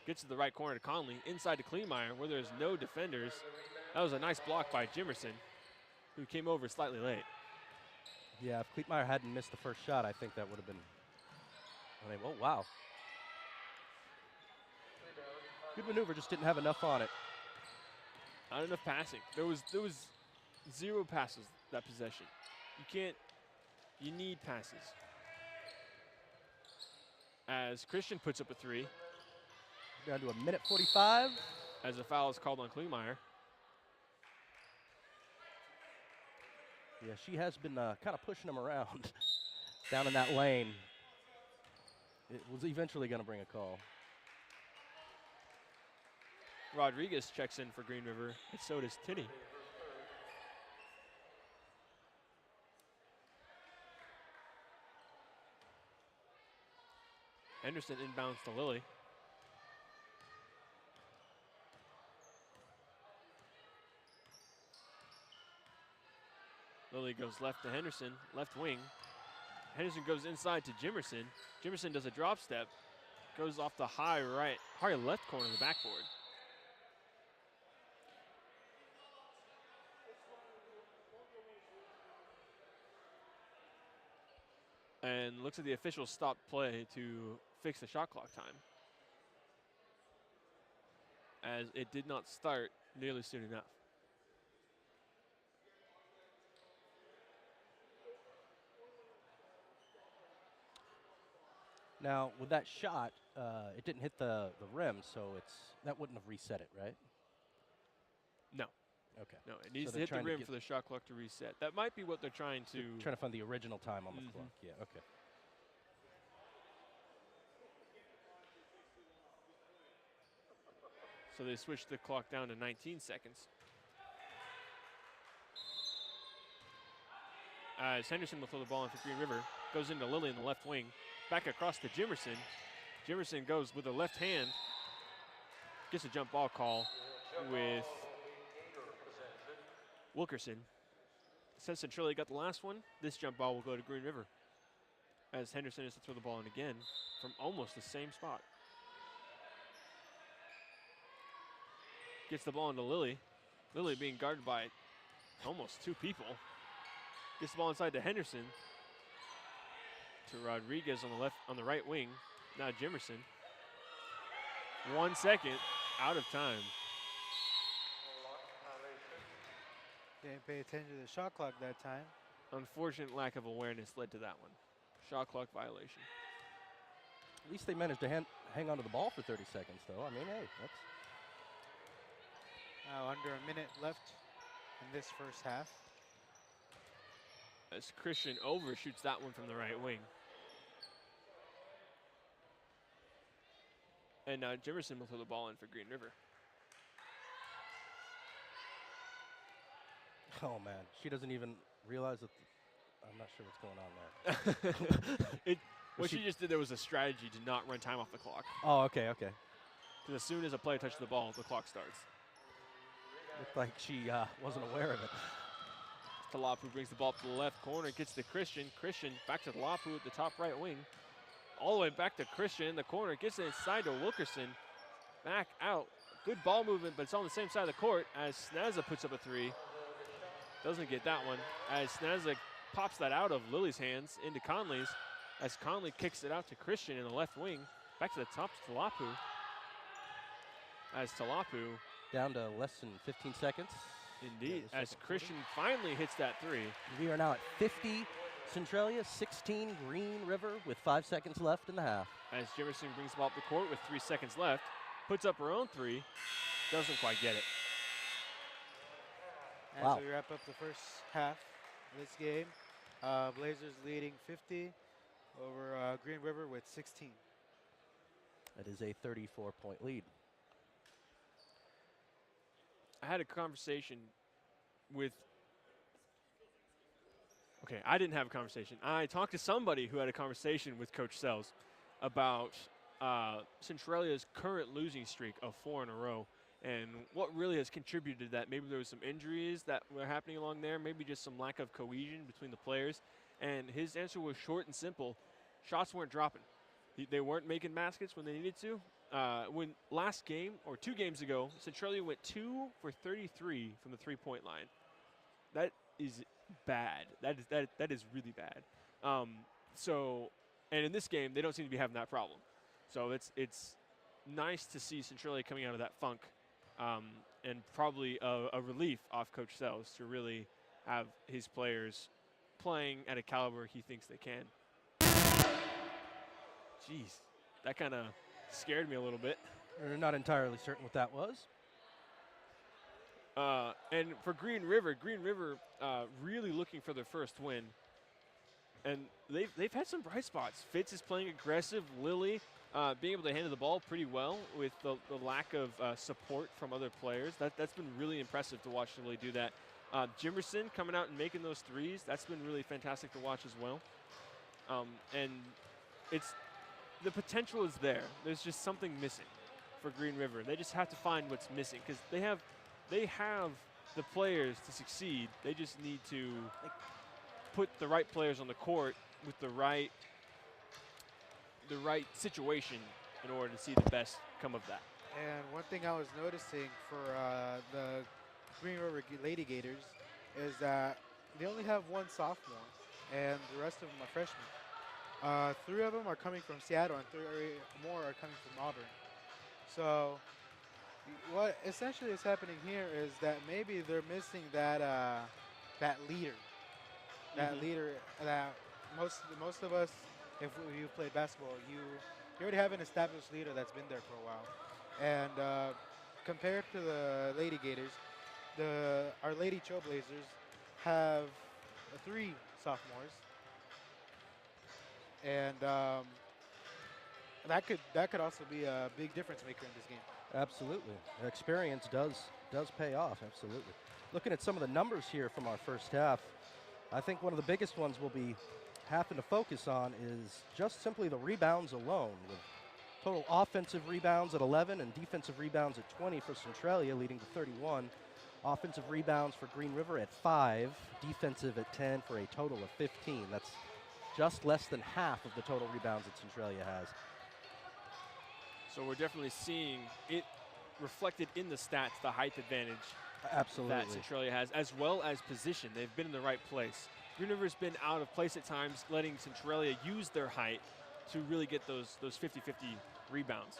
A: Gets to the right corner to Conley, inside to Kleemeyer, where there's no defenders. That was a nice block by Jimerson, who came over slightly late.
C: Yeah, if Kleemeyer hadn't missed the first shot, I think that would have been. I mean, oh, wow. Good maneuver, just didn't have enough on it.
A: Not enough passing. There was 0 passes that possession. You need passes. As Christian puts up a 3.
C: Down to a minute 45.
A: As a foul is called on Kleemeyer.
C: Yeah, she has been kind of pushing him around down in that lane. It was eventually going to bring a call.
A: Rodriguez checks in for Green River, and so does Tinney. Henderson inbounds to Lily. Lily goes left to Henderson, left wing. Henderson goes inside to Jimerson. Jimerson does a drop step, goes off the high left corner of the backboard. And looks like the officials stopped play to fix the shot clock time, as it did not start nearly soon enough.
C: Now, with that shot, it didn't hit the rim, so that wouldn't have reset it, right?
A: No.
C: Okay.
A: No, it needs to
C: they're
A: hit the
C: trying to
A: rim
C: get-
A: for the shot clock to reset. That might be what they're trying to.
C: Trying to find the original time on the
A: Mhm.
C: clock. Yeah. Okay.
A: So they switched the clock down to 19 seconds. As Henderson will throw the ball in for Green River. Goes into Lilly in the left wing. Back across to Jimerson. Jimerson goes with the left hand. Gets a jump ball call with Wilkerson. Since Centralia got the last one, this jump ball will go to Green River. As Henderson is to throw the ball in again from almost the same spot. Gets the ball into Lilly. Lilly being guarded by almost 2 people. Gets the ball inside to Henderson. To Rodriguez on the right wing. Now Jimerson. 1 second, out of time.
B: Didn't pay attention to the shot clock that time.
A: Unfortunate lack of awareness led to that one. Shot clock violation.
C: At least they managed to hang on to the ball for 30 seconds, though. I mean, hey, that's
B: Now under a minute left in this first half.
A: As Christian overshoots that one from the right wing. And now Jimerson will throw the ball in for Green River.
C: Oh man, she doesn't even realize that. I'm not sure what's going on there.
A: What she just did there was a strategy to not run time off the clock.
C: Oh, okay.
A: Because as soon as a player touches the ball, the clock starts.
C: Looked like she wasn't aware of it.
A: Talapu brings the ball up to the left corner, gets to Christian. Christian back to Talapu at the top right wing. All the way back to Christian in the corner, gets it inside to Wilkerson. Back out. Good ball movement, but it's on the same side of the court as Snazza puts up a 3. Doesn't get that one. As Snazza pops that out of Lily's hands into Conley's. As Conley kicks it out to Christian in the left wing. Back to the top to Talapu. As Talapu.
C: Down to less than 15 seconds.
A: Indeed.
C: Yeah,
A: As Christian finally hits that 3.
C: We are now at 50 Centralia, 16 Green River with 5 seconds left in the half.
A: As Jimerson brings the ball up the court with 3 seconds left. Puts up her own 3. Doesn't quite get it.
B: As we wrap up the first half of this game, Blazers leading 50 over Green River with 16.
C: That is a 34-point lead.
A: I had a conversation with. Okay, I didn't have a conversation. I talked to somebody who had a conversation with Coach Sells about Centralia's current losing streak of 4 in a row and what really has contributed to that. Maybe there was some injuries that were happening along there, maybe just some lack of cohesion between the players. And his answer was short and simple. Shots weren't dropping. They weren't making baskets when they needed to. When last game, or 2 games ago, Centralia went 2 for 33 from the 3-point line. That is bad. That is really bad. And in this game, they don't seem to be having that problem. So it's nice to see Centralia coming out of that funk, and probably a relief off Coach Sells to really have his players playing at a caliber he thinks they can. Jeez, that kind of scared me a little bit.
C: We're not entirely certain what that was.
A: And for Green River really looking for their first win. And they've had some bright spots. Fitz is playing aggressive. Lilly being able to handle the ball pretty well with the lack of support from other players. That's been really impressive to watch Lilly do that. Jimerson coming out and making those 3s. That's been really fantastic to watch as well. And the potential is there. There's just something missing for Green River. They just have to find what's missing because they have the players to succeed. They just need to put the right players on the court with the right situation in order to see the best come of that.
B: And one thing I was noticing for the Green River Lady Gators is that they only have 1 sophomore, and the rest of them are freshmen. 3 of them are coming from Seattle, and 3 more are coming from Auburn. So what essentially is happening here is that maybe they're missing that leader. That leader that most of us, if you played basketball, you you already have an established leader that's been there for a while. And compared to the Lady Gators, our Lady Trailblazers have 3 sophomores, and that could also be a big difference maker in this game.
C: Absolutely. Experience does pay off, absolutely. Looking at some of the numbers here from our first half, I think one of the biggest ones we'll be having to focus on is just simply the rebounds alone, with total offensive rebounds at 11 and defensive rebounds at 20 for Centralia, leading to 31. Offensive rebounds for Green River at 5, defensive at 10 for a total of 15. That's just less than half of the total rebounds that Centralia has.
A: So we're definitely seeing it reflected in the stats, the height advantage
C: Absolutely.
A: that Centralia has, as well as position. They've been in the right place. Green River's been out of place at times, letting Centralia use their height to really get those 50-50 rebounds.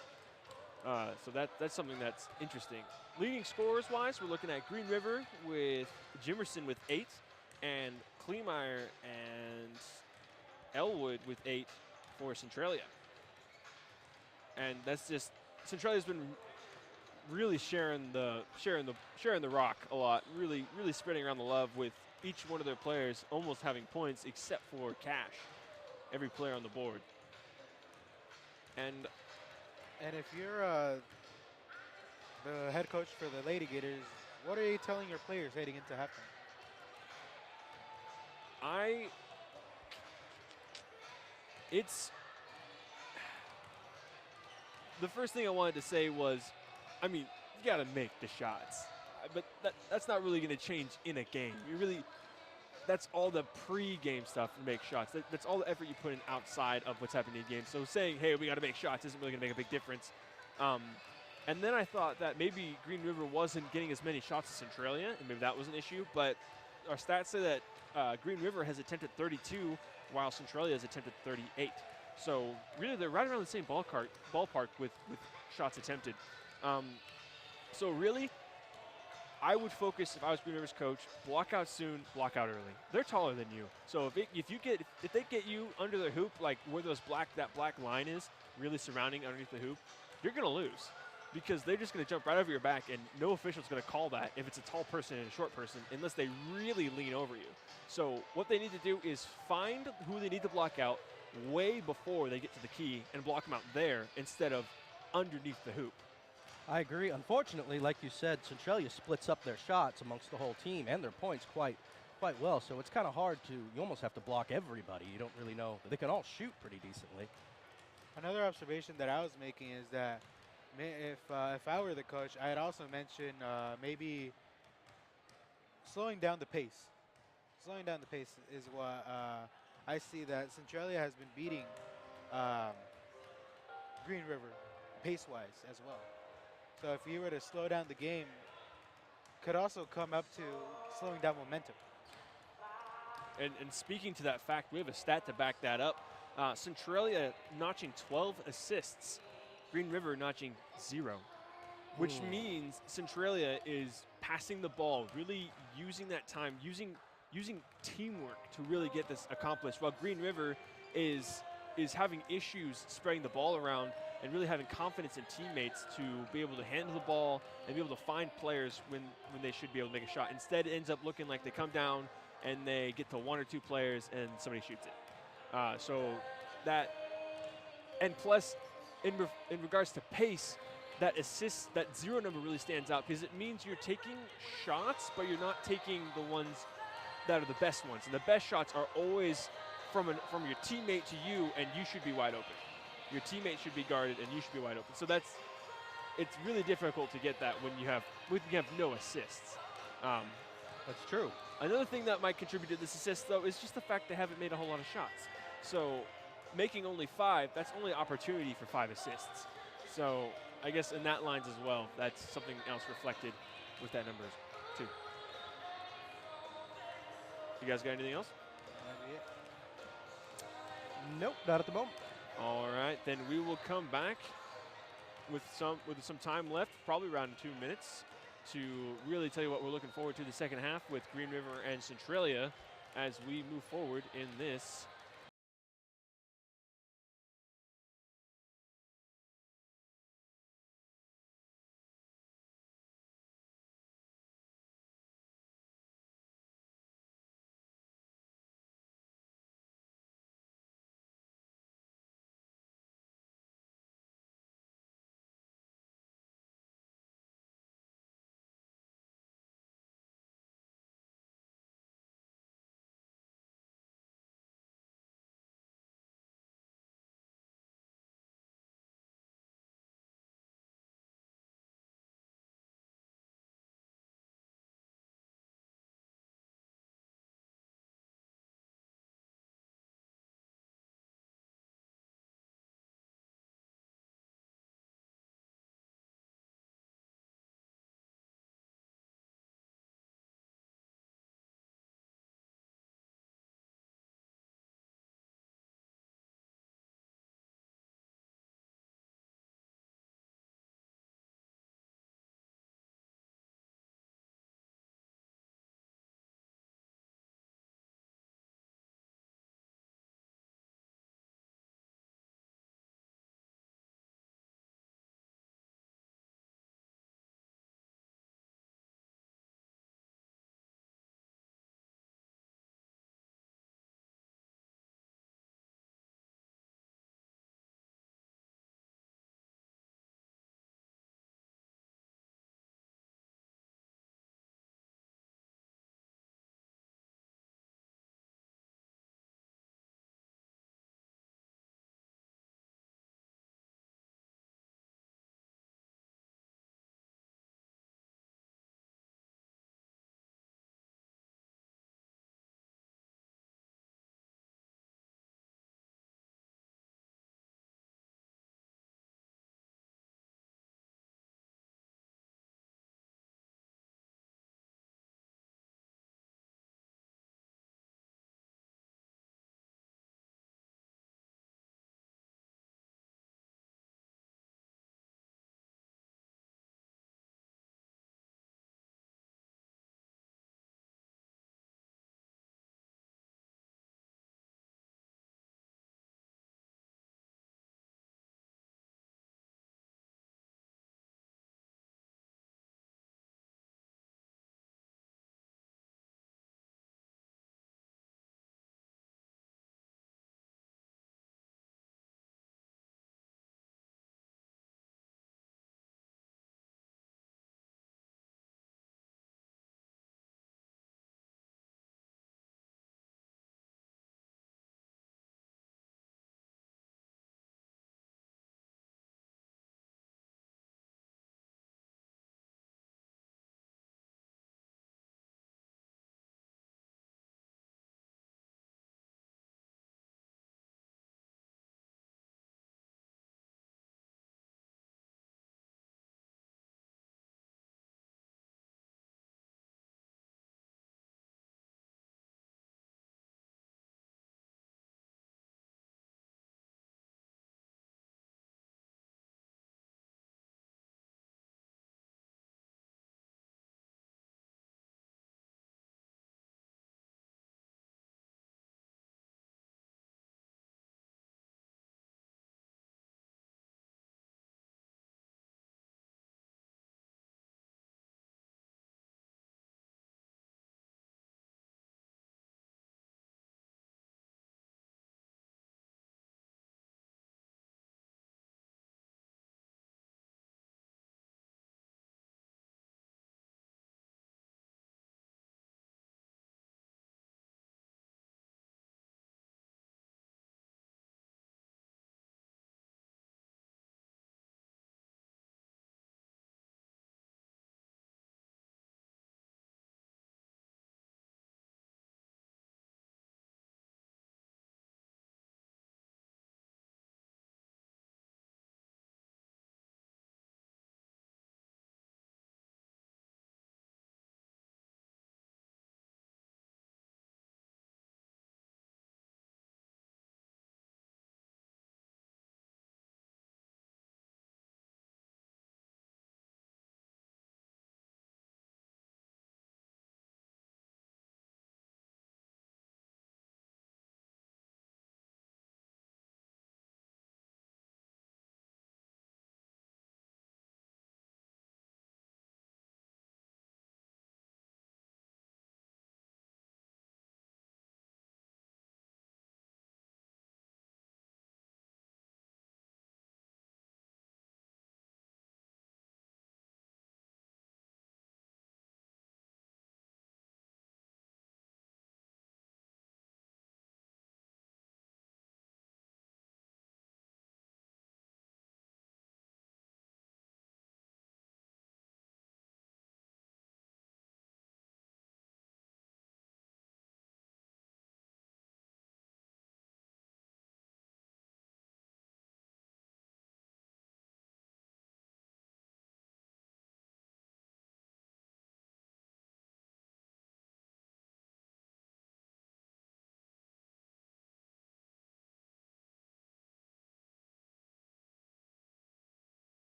A: So that's something that's interesting. Leading scorers-wise, we're looking at Green River with Jimerson with 8, and Kleemeyer and Elwood with 8 for Centralia. And that's just, Centralia's been really sharing the rock a lot, really spreading around the love, with each one of their players almost having points except for Cash. Every player on the board. And
B: if you're the head coach for the Lady Gators, what are you telling your players heading into halftime?
A: The first thing I wanted to say was, I mean, you got to make the shots. But that's not really going to change in a game. That's all the pre-game stuff to make shots. That's all the effort you put in outside of what's happening in game. So saying, hey, we got to make shots isn't really going to make a big difference. And then I thought that maybe Green River wasn't getting as many shots as Centralia, and maybe that was an issue. But our stats say that Green River has attempted 32, while Centralia has attempted 38. So really, they're right around the same ballpark with shots attempted. So really, I would focus, if I was Green River's coach, block out soon, block out early. They're taller than you, so if they get you under the hoop, like where that black line is, really surrounding underneath the hoop, you're gonna lose, because they're just gonna jump right over your back, and no official's gonna call that if it's a tall person and a short person, unless they really lean over you. So what they need to do is find who they need to block out way before they get to the key and block them out there instead of underneath the hoop.
C: I agree. Unfortunately, like you said, Centralia splits up their shots amongst the whole team and their points quite well. So it's kind of hard you almost have to block everybody. You don't really know. They can all shoot pretty decently.
B: Another observation that I was making is that if I were the coach, I'd also mention maybe slowing down the pace. Slowing down the pace is what I see that Centralia has been beating Green River pace-wise as well. So if you were to slow down the game, could also come up to slowing down momentum.
A: And speaking to that fact, we have a stat to back that up. Centralia notching 12 assists, Green River notching 0, which means Centralia is passing the ball, really using that time, using teamwork to really get this accomplished, while Green River is having issues spreading the ball around and really having confidence in teammates to be able to handle the ball and be able to find players when they should be able to make a shot. Instead, it ends up looking like they come down and they get to 1 or 2 players and somebody shoots it. So that, and plus, in regards to pace, that 0 number really stands out, because it means you're taking shots, but you're not taking the ones that are the best ones. And the best shots are always from your teammate to you, and you should be wide open. Your teammate should be guarded, and you should be wide open. So it's really difficult to get that when you have no assists.
C: That's true.
A: Another thing that might contribute to this assist, though, is just the fact they haven't made a whole lot of shots. So making only 5, that's only opportunity for 5 assists. So I guess in that lines as well, that's something else reflected with that number too. You guys got anything else?
C: Nope, not at the moment.
A: All right, then we will come back with some time left, probably around 2 minutes, to really tell you what we're looking forward to the second half with Green River and Centralia as we move forward in this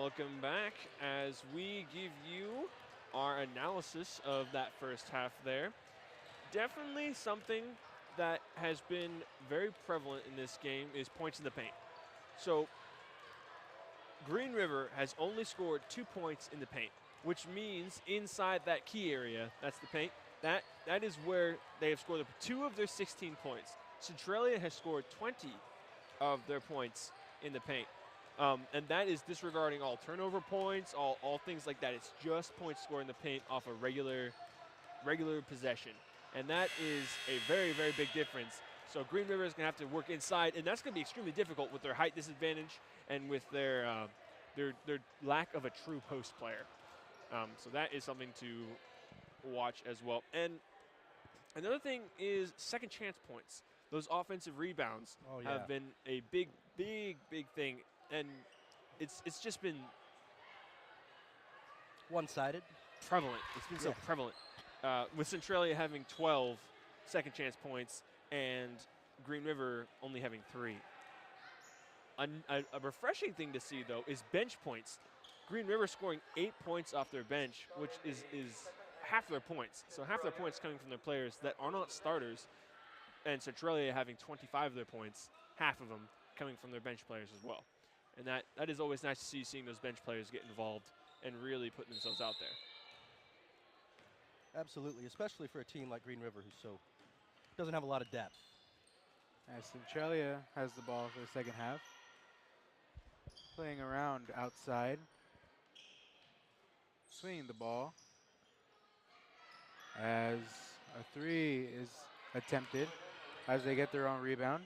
A: Welcome back as we give you our analysis of that first half there. Definitely something that has been very prevalent in this game is points in the paint. So Green River has only scored 2 points in the paint, which means inside that key area, that's the paint, that is where they have scored 2 of their 16 points. Centralia has scored 20 of their points in the paint. And that is disregarding all turnover points, all things like that. It's just points scored in the paint off a regular possession. And that is a very, very big difference. So Green River is going to have to work inside, and that's going to be extremely difficult with their height disadvantage and with their lack of a true post player. So that is something to watch as well. And another thing is second chance points. Those offensive rebounds have been a big, big, big thing. And it's just been
C: one-sided.
A: Prevalent. It's been so prevalent. With Centralia having 12 second chance points and Green River only having 3. A refreshing thing to see, though, is bench points. Green River scoring 8 points off their bench, which is half their points. So half their points coming from their players that are not starters, and Centralia having 25 of their points, half of them coming from their bench players as well. And that is always nice to see, seeing those bench players get involved and really putting themselves out there.
C: Absolutely, especially for a team like Green River who doesn't have a lot of depth.
B: As Centralia has the ball for the second half. Playing around outside. Swinging the ball. As a 3 is attempted as they get their own rebound.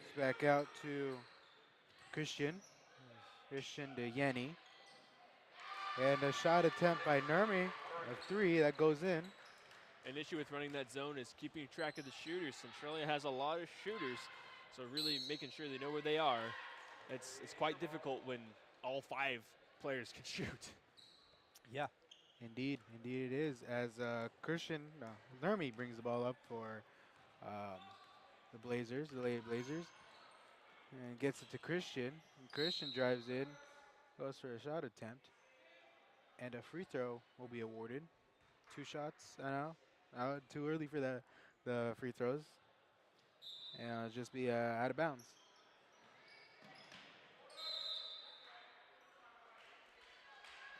B: It's back out to Christian. Christian to Yenny. And a shot attempt by Nurmi, a 3 that goes in.
A: An issue with running that zone is keeping track of the shooters. Centralia has a lot of shooters, so really making sure they know where they are. It's quite difficult when all 5 players can shoot.
B: Yeah. Indeed it is. As Nurmi brings the ball up for the Blazers, the Lady Blazers, and gets it to Christian. And Christian drives in, goes for a shot attempt, and a free throw will be awarded. 2 shots, I know, too early for the free throws, and it'll just be out of bounds.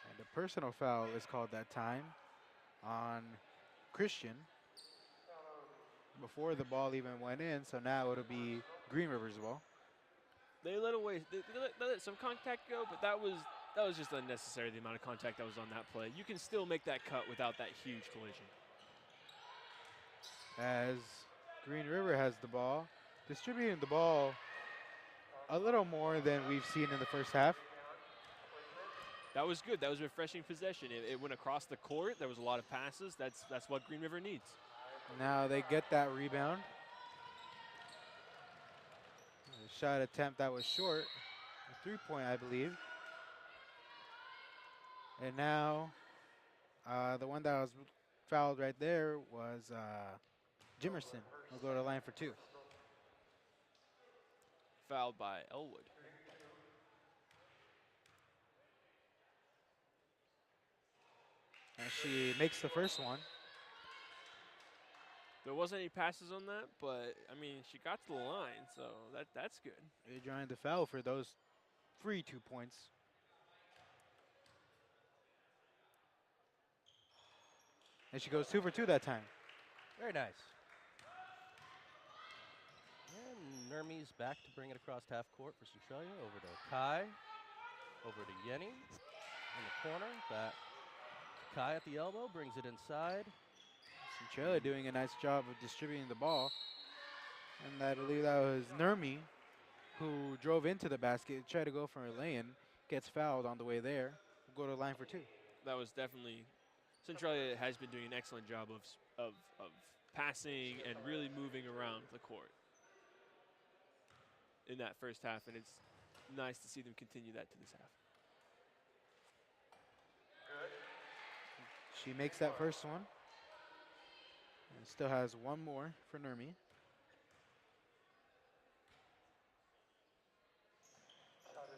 B: And a personal foul is called that time on Christian before the ball even went in, so now it'll be Green River's ball.
A: They let some contact go, but that was just unnecessary, the amount of contact that was on that play. You can still make that cut without that huge collision.
B: As Green River has the ball, distributing the ball a little more than we've seen in the first half.
A: That was good. That was a refreshing possession. It went across the court. There was a lot of passes. That's what Green River needs.
B: Now they get that rebound. A shot attempt that was short. A 3-point, I believe. And now the one that was fouled right there was Jimerson. We'll go to the line for 2.
A: Fouled by Elwood.
B: And she makes the first one.
A: There wasn't any passes on that, but, I mean, she got to the line, so that's good.
B: They're trying to foul for those free 2 points. And she goes 2 for 2 that time.
C: Very nice. And Nurmi's back to bring it across half court for Centralia. Over to Kai. Over to Yenny. In the corner. Back to Kai at the elbow. Brings it inside.
B: Centralia doing a nice job of distributing the ball. And I believe that was Nurmi who drove into the basket, tried to go for a lay-in, gets fouled on the way there. We'll go to the line for 2.
A: That was definitely, Centralia has been doing an excellent job of passing and really moving around the court in that first half, and it's nice to see them continue that to this half.
B: She makes that first one. And still has one more for Nurmi.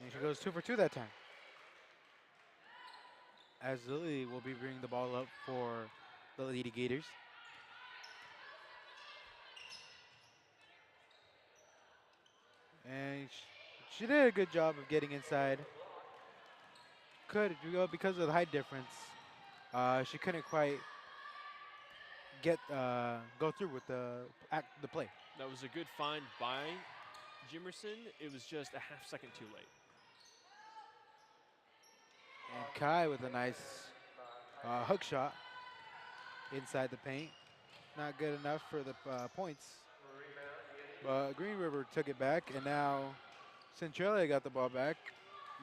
B: And she goes 2 for 2 that time. As Lily will be bringing the ball up for the Lady Gators. And she did a good job of getting inside. Because of the height difference, she couldn't quite go through with the play.
A: That was a good find by Jimerson. It was just a half second too late.
B: And Kai with a nice hook shot inside the paint. Not good enough for the points. But Green River took it back, and now Centralia got the ball back.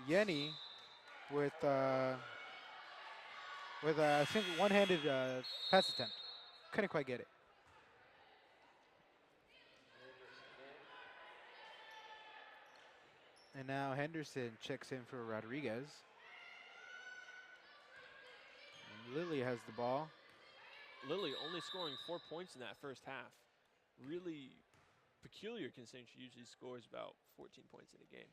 B: Yenny with a one-handed pass attempt. Couldn't quite get it. And now Henderson checks in for Rodriguez. And Lily has the ball.
A: Lily only scoring 4 points in that first half. Really peculiar considering she usually scores about 14 points in a game.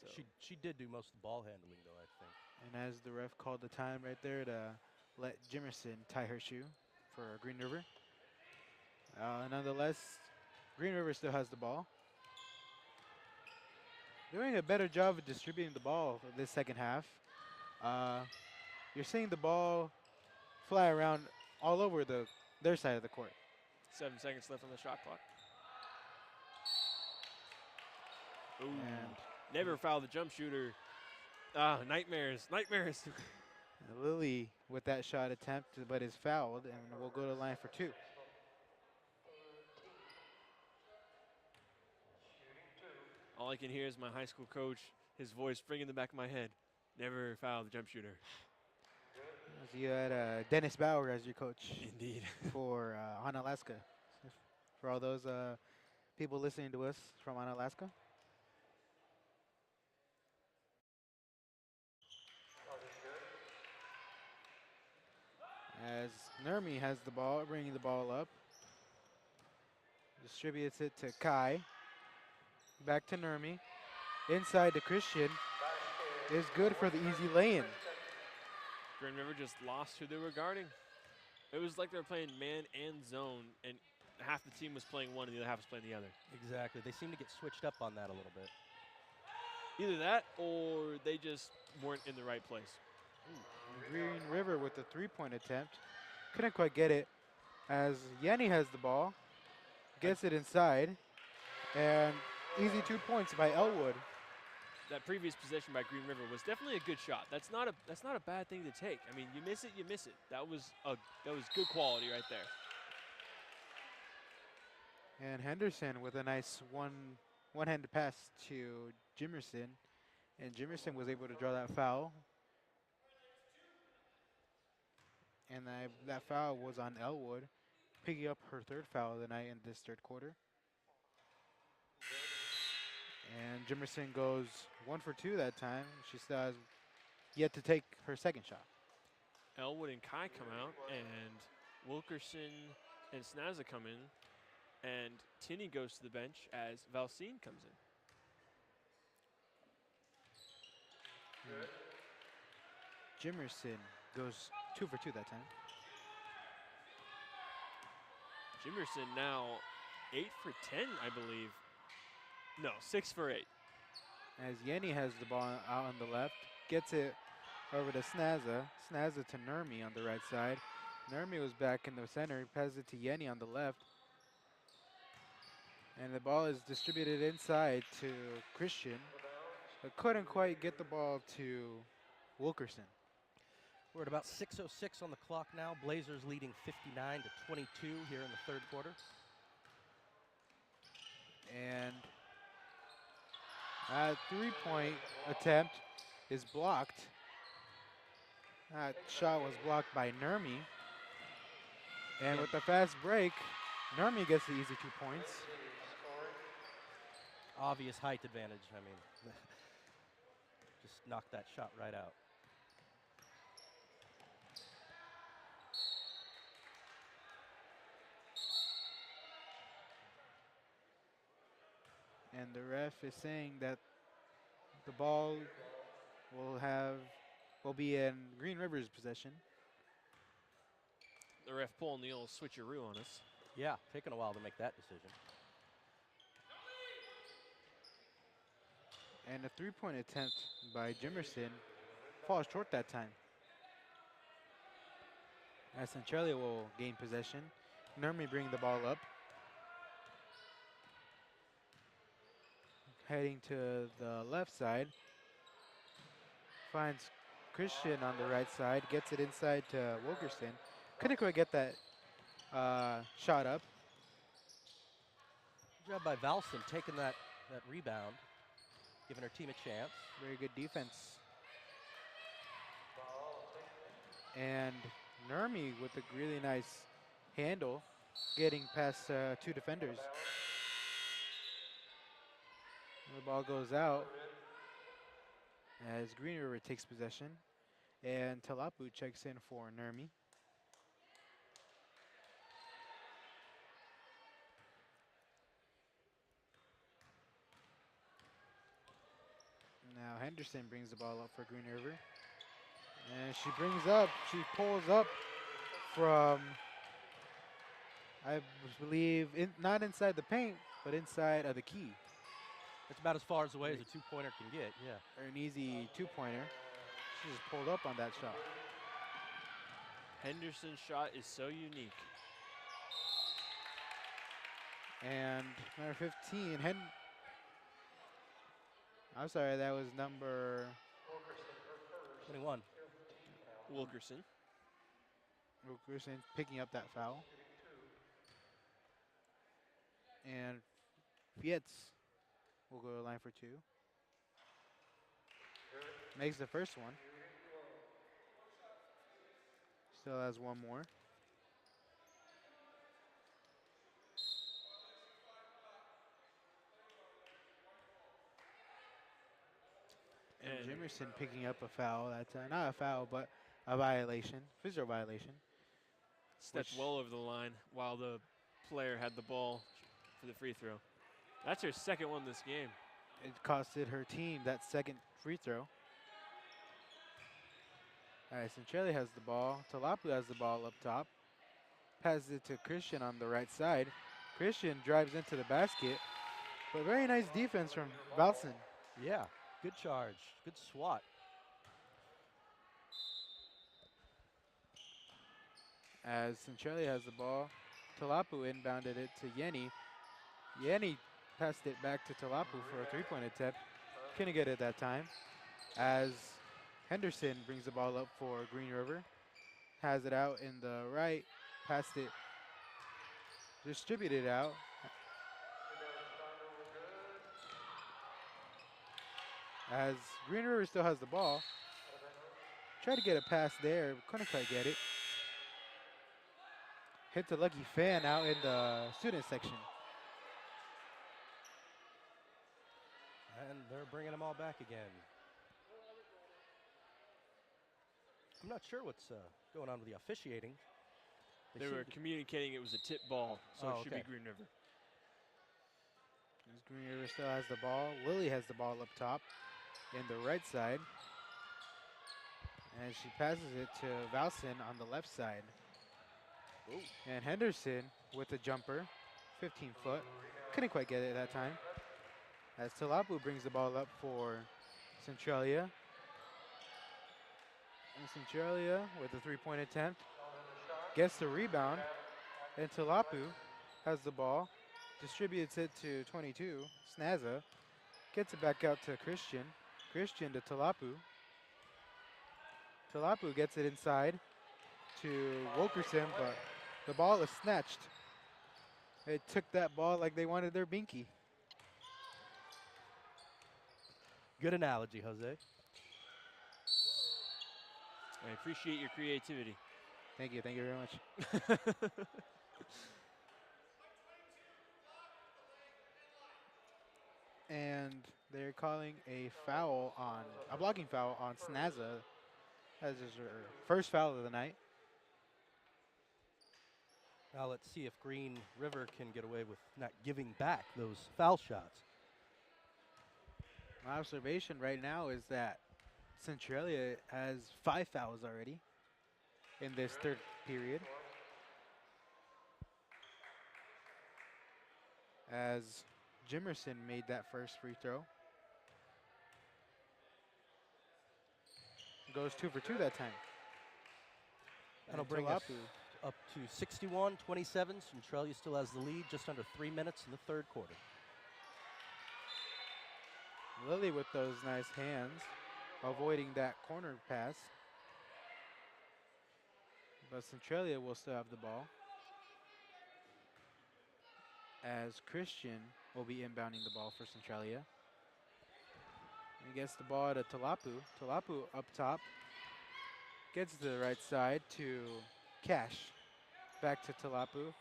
A: So
C: She did do most of the ball handling, though, I think.
B: And as the ref called the time right there to let Jimerson tie her shoe for Green River. Nonetheless, Green River still has the ball. Doing a better job of distributing the ball this second half. You're seeing the ball fly around all over their side of the court.
A: 7 seconds left on the shot clock. Ooh.
B: And
A: Never foul the jump shooter. Nightmares.
B: Lily with that shot attempt, but is fouled, and will go to the line for 2.
A: All I can hear is my high school coach, his voice ringing in the back of my head. Never foul the jump shooter.
B: As you had Dennis Bauer as your coach.
A: Indeed.
B: For Unalaska. For all those people listening to us from Unalaska. As Nurmi has the ball, bringing the ball up. Distributes it to Kai. Back to Nurmi. Inside to Christian. Is good for the easy lay-in.
A: Green River just lost who they were guarding. It was like they were playing man and zone, and half the team was playing one and the other half was playing the other.
C: Exactly. They seem to get switched up on that a little bit.
A: Either that or they just weren't in the right place.
B: Green River with the three-point attempt. Couldn't quite get it as Yenny has the ball. Gets it inside. And easy 2 points by Elwood.
A: That previous possession by Green River was definitely a good shot. That's not a bad thing to take. I mean, you miss it, you miss it. That was good quality right there.
B: And Henderson with a nice one-handed pass to Jimerson. And Jimerson was able to draw that foul. And that foul was on Elwood, picking up her third foul of the night in this third quarter. And Jimerson goes 1 for 2 that time. She still has yet to take her second shot.
A: Elwood and Kai come out, and Wilkerson and Snaza come in, and Tinney goes to the bench as Valcine comes in.
B: Jimerson goes 2 for 2 that time.
A: Jimerson now 8 for 10, I believe. No, 6 for 8.
B: As Yenny has the ball out on the left, gets it over to Snaza. Snaza to Nurmi on the right side. Nurmi was back in the center, passes it to Yenny on the left. And the ball is distributed inside to Christian, but couldn't quite get the ball to Wilkerson.
C: We're at about 6:06 on the clock now. Blazers leading 59-22 here in the third quarter.
B: And a three-point attempt is blocked. That shot was blocked by Nurmi. And with the fast break, Nurmi gets the easy 2 points.
C: Obvious height advantage. I mean, just knocked that shot right out.
B: And the ref is saying that The ball will be in Green River's possession.
A: The ref pulling the old switcheroo on us.
C: Yeah, taking a while to make that decision.
B: And a three-point attempt by Jimerson falls short that time. As Centralia will gain possession. Nurmi bring the ball up. Heading to the left side. Finds Christian on the right side. Gets it inside to Wilkerson. Couldn't quite get that shot up.
C: Good job by Valson taking that rebound, giving her team a chance.
B: Very good defense. And Nurmi with a really nice handle, getting past two defenders. The ball goes out as Green River takes possession. And Talapu checks in for Nurmi. Now Henderson brings the ball up for Green River. And she pulls up from, I believe, not inside the paint, but inside of the key.
C: It's about as far away as a two-pointer can get, yeah.
B: Or an easy two-pointer. She just pulled up on that shot.
A: Henderson's shot is so unique.
B: And number 15, I'm sorry, that was number
C: 21.
A: Wilkerson.
B: Wilkerson picking up that foul. And Fietz will go to the line for two. Makes the first one. Still has one more. And Jimerson picking up a foul. That's not a foul, but a violation, physical violation.
A: Stepped well over the line while the player had the ball for the free throw. That's her second one this game.
B: It costed her team that second free throw. All right, Centralia has the ball. Talapu has the ball up top. Passes it to Christian on the right side. Christian drives into the basket. But very nice defense from Valson.
C: Yeah, good charge, good swat.
B: As Centralia has the ball, Talapu inbounded it to Yeni. Yeni passed it back to Talapu for a three-point attempt. Couldn't get it that time. As Henderson brings the ball up for Green River. Has it out in the right, passed it, distributed out. As Green River still has the ball. Tried to get a pass there, couldn't quite get it. Hit the lucky fan out in the student section.
C: And they're bringing them all back again. I'm not sure what's going on with the officiating.
A: They were communicating it was a tip ball, so it should be Green River.
B: As Green River still has the ball. Lily has the ball up top in the right side. And she passes it to Valson on the left side.
C: Ooh.
B: And Henderson with a jumper, 15 foot. Couldn't quite get it that time. As Talapu brings the ball up for Centralia. And Centralia with a three-point attempt. Gets the rebound. And Talapu has the ball. Distributes it to 22, Snaza. Gets it back out to Christian. Christian to Talapu. Talapu gets it inside to Wilkerson, but the ball is snatched. They took that ball like they wanted their binky.
C: Good analogy, Jose.
A: I appreciate your creativity.
B: Thank you very much. And they're calling a blocking foul on Snaza. As is her first foul of the night.
C: Now let's see if Green River can get away with not giving back those foul shots.
B: My observation right now is that Centralia has 5 fouls already in this third period. As Jimerson made that first free throw. Goes 2 for 2 that time.
C: That'll
B: And
C: bring us
B: Talapu
C: up to 61-27. Centralia still has the lead, just under 3 minutes in the third quarter.
B: Lily with those nice hands, avoiding that corner pass. But Centralia will still have the ball. As Christian will be inbounding the ball for Centralia. He gets the ball to Talapu. Talapu up top. Gets to the right side to Cash. Back to Talapu.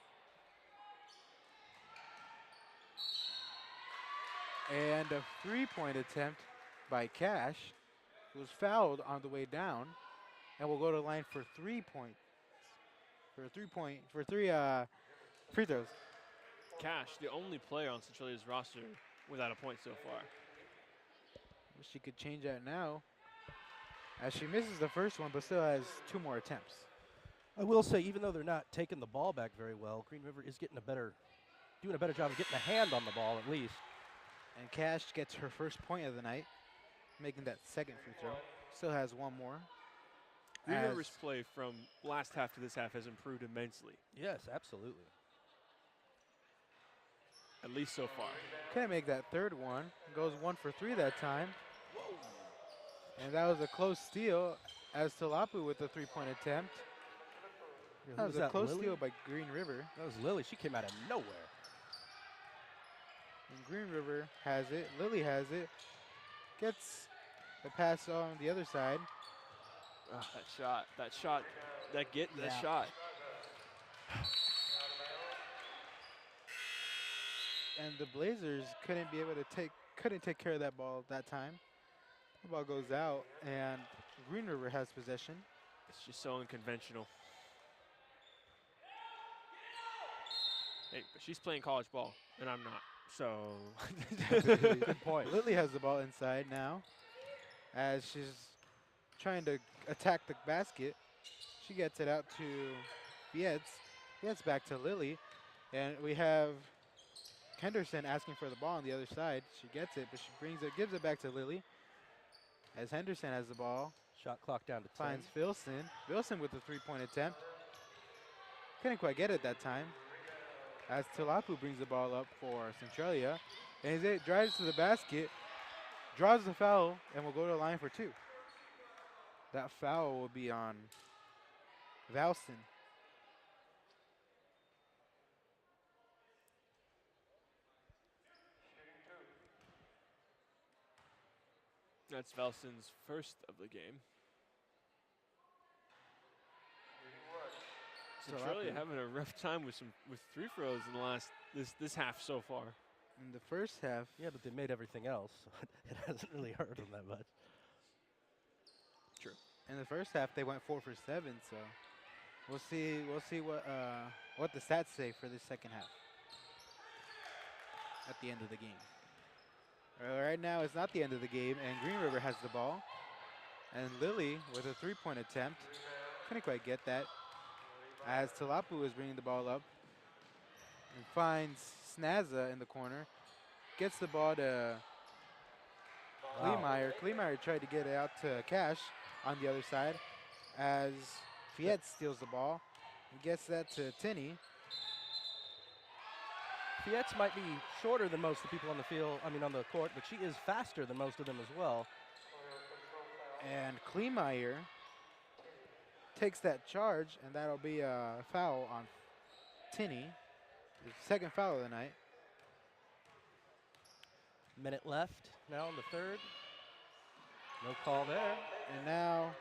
B: And a 3-point attempt by Cash, who was fouled on the way down, and will go to the line for 3 points. For three free throws.
A: Cash, the only player on Centralia's roster without a point so far.
B: Wish she could change that now, as she misses the first one, but still has 2 more attempts.
C: I will say, even though they're not taking the ball back very well, Green River is doing a better job of getting a hand on the ball at least.
B: And Cash gets her first point of the night, making that second free throw. Still has 1 more.
A: Green
B: as
A: River's play from last half to this half has improved immensely,
C: Yes, absolutely.
A: at least so far.
B: Can't make that third one. Goes 1 for 3 that time. And that was a close steal, as Talapu with the 3-point attempt.
C: Yeah,
B: That was a
C: that,
B: close
C: Lily?
B: steal by Green River.
C: That was Lily. She came out of nowhere.
B: And Green River has it. Lily has it. Gets the pass on the other side.
A: That shot, that
C: Yeah.
A: shot.
B: And the Blazers couldn't take care of that ball at that time. The ball goes out, and Green River has possession.
A: It's just so unconventional. Hey, but she's playing college ball, and I'm not. So.
C: Good point.
B: Lily has the ball inside now, as she's trying to attack the basket. She gets it out to Fietz. Fietz back to Lily, and we have Henderson asking for the ball on the other side. She gets it, but she gives it back to Lily. As Henderson has the ball,
C: Shot clock down to 10.
B: finds Wilson. Wilson with the 3-point attempt. Couldn't quite get it that time. As Talapu brings the ball up for Centralia. And he drives to the basket, draws the foul, and will go to the line for 2. That foul will be on Valson.
A: That's Valson's first of the game. Centralia
B: Talapu.
A: having a rough time with free throws in the last this half so far.
B: In the first half,
C: Yeah, but they made everything else. So it hasn't really hurt them that much.
B: they went 4 for 7. So we'll see what the stats say for this second half at the end of the game. Right now, it's not the end of the game, and Green River has the ball. And Lily with a 3-point attempt. Couldn't quite get that. As Talapu is bringing the ball up and finds Snazza in the corner. Gets the ball to Kleemeyer. Kleemeyer tried to get it out to Cash on the other side. As Fietz steals the ball and gets that to Tinney.
C: Fietz might be shorter than most of the people on the court, but she is faster than most of them as well.
B: And Kleemeyer takes that charge, and that'll be a foul on Tinney. His second foul of the night.
C: Minute left now in the third. No call there.
B: And now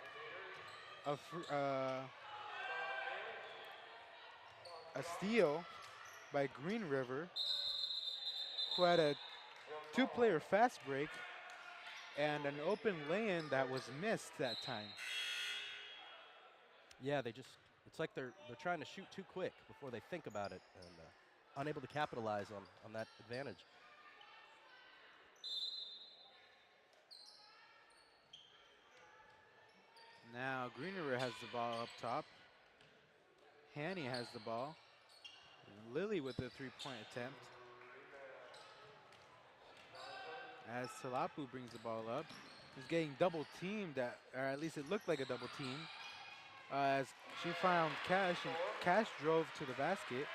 B: a steal by Green River, who had a 2-player fast break and an open lane that was missed that time.
C: Yeah, it's like they're trying to shoot too quick before they think about it, and unable to capitalize on that advantage.
B: Now Green River has the ball up top. Hanny has the ball. Lily with the three-point attempt. As Talapu brings the ball up. He's getting double teamed, or at least it looked like a double team. As she found Cash, and Cash drove to the basket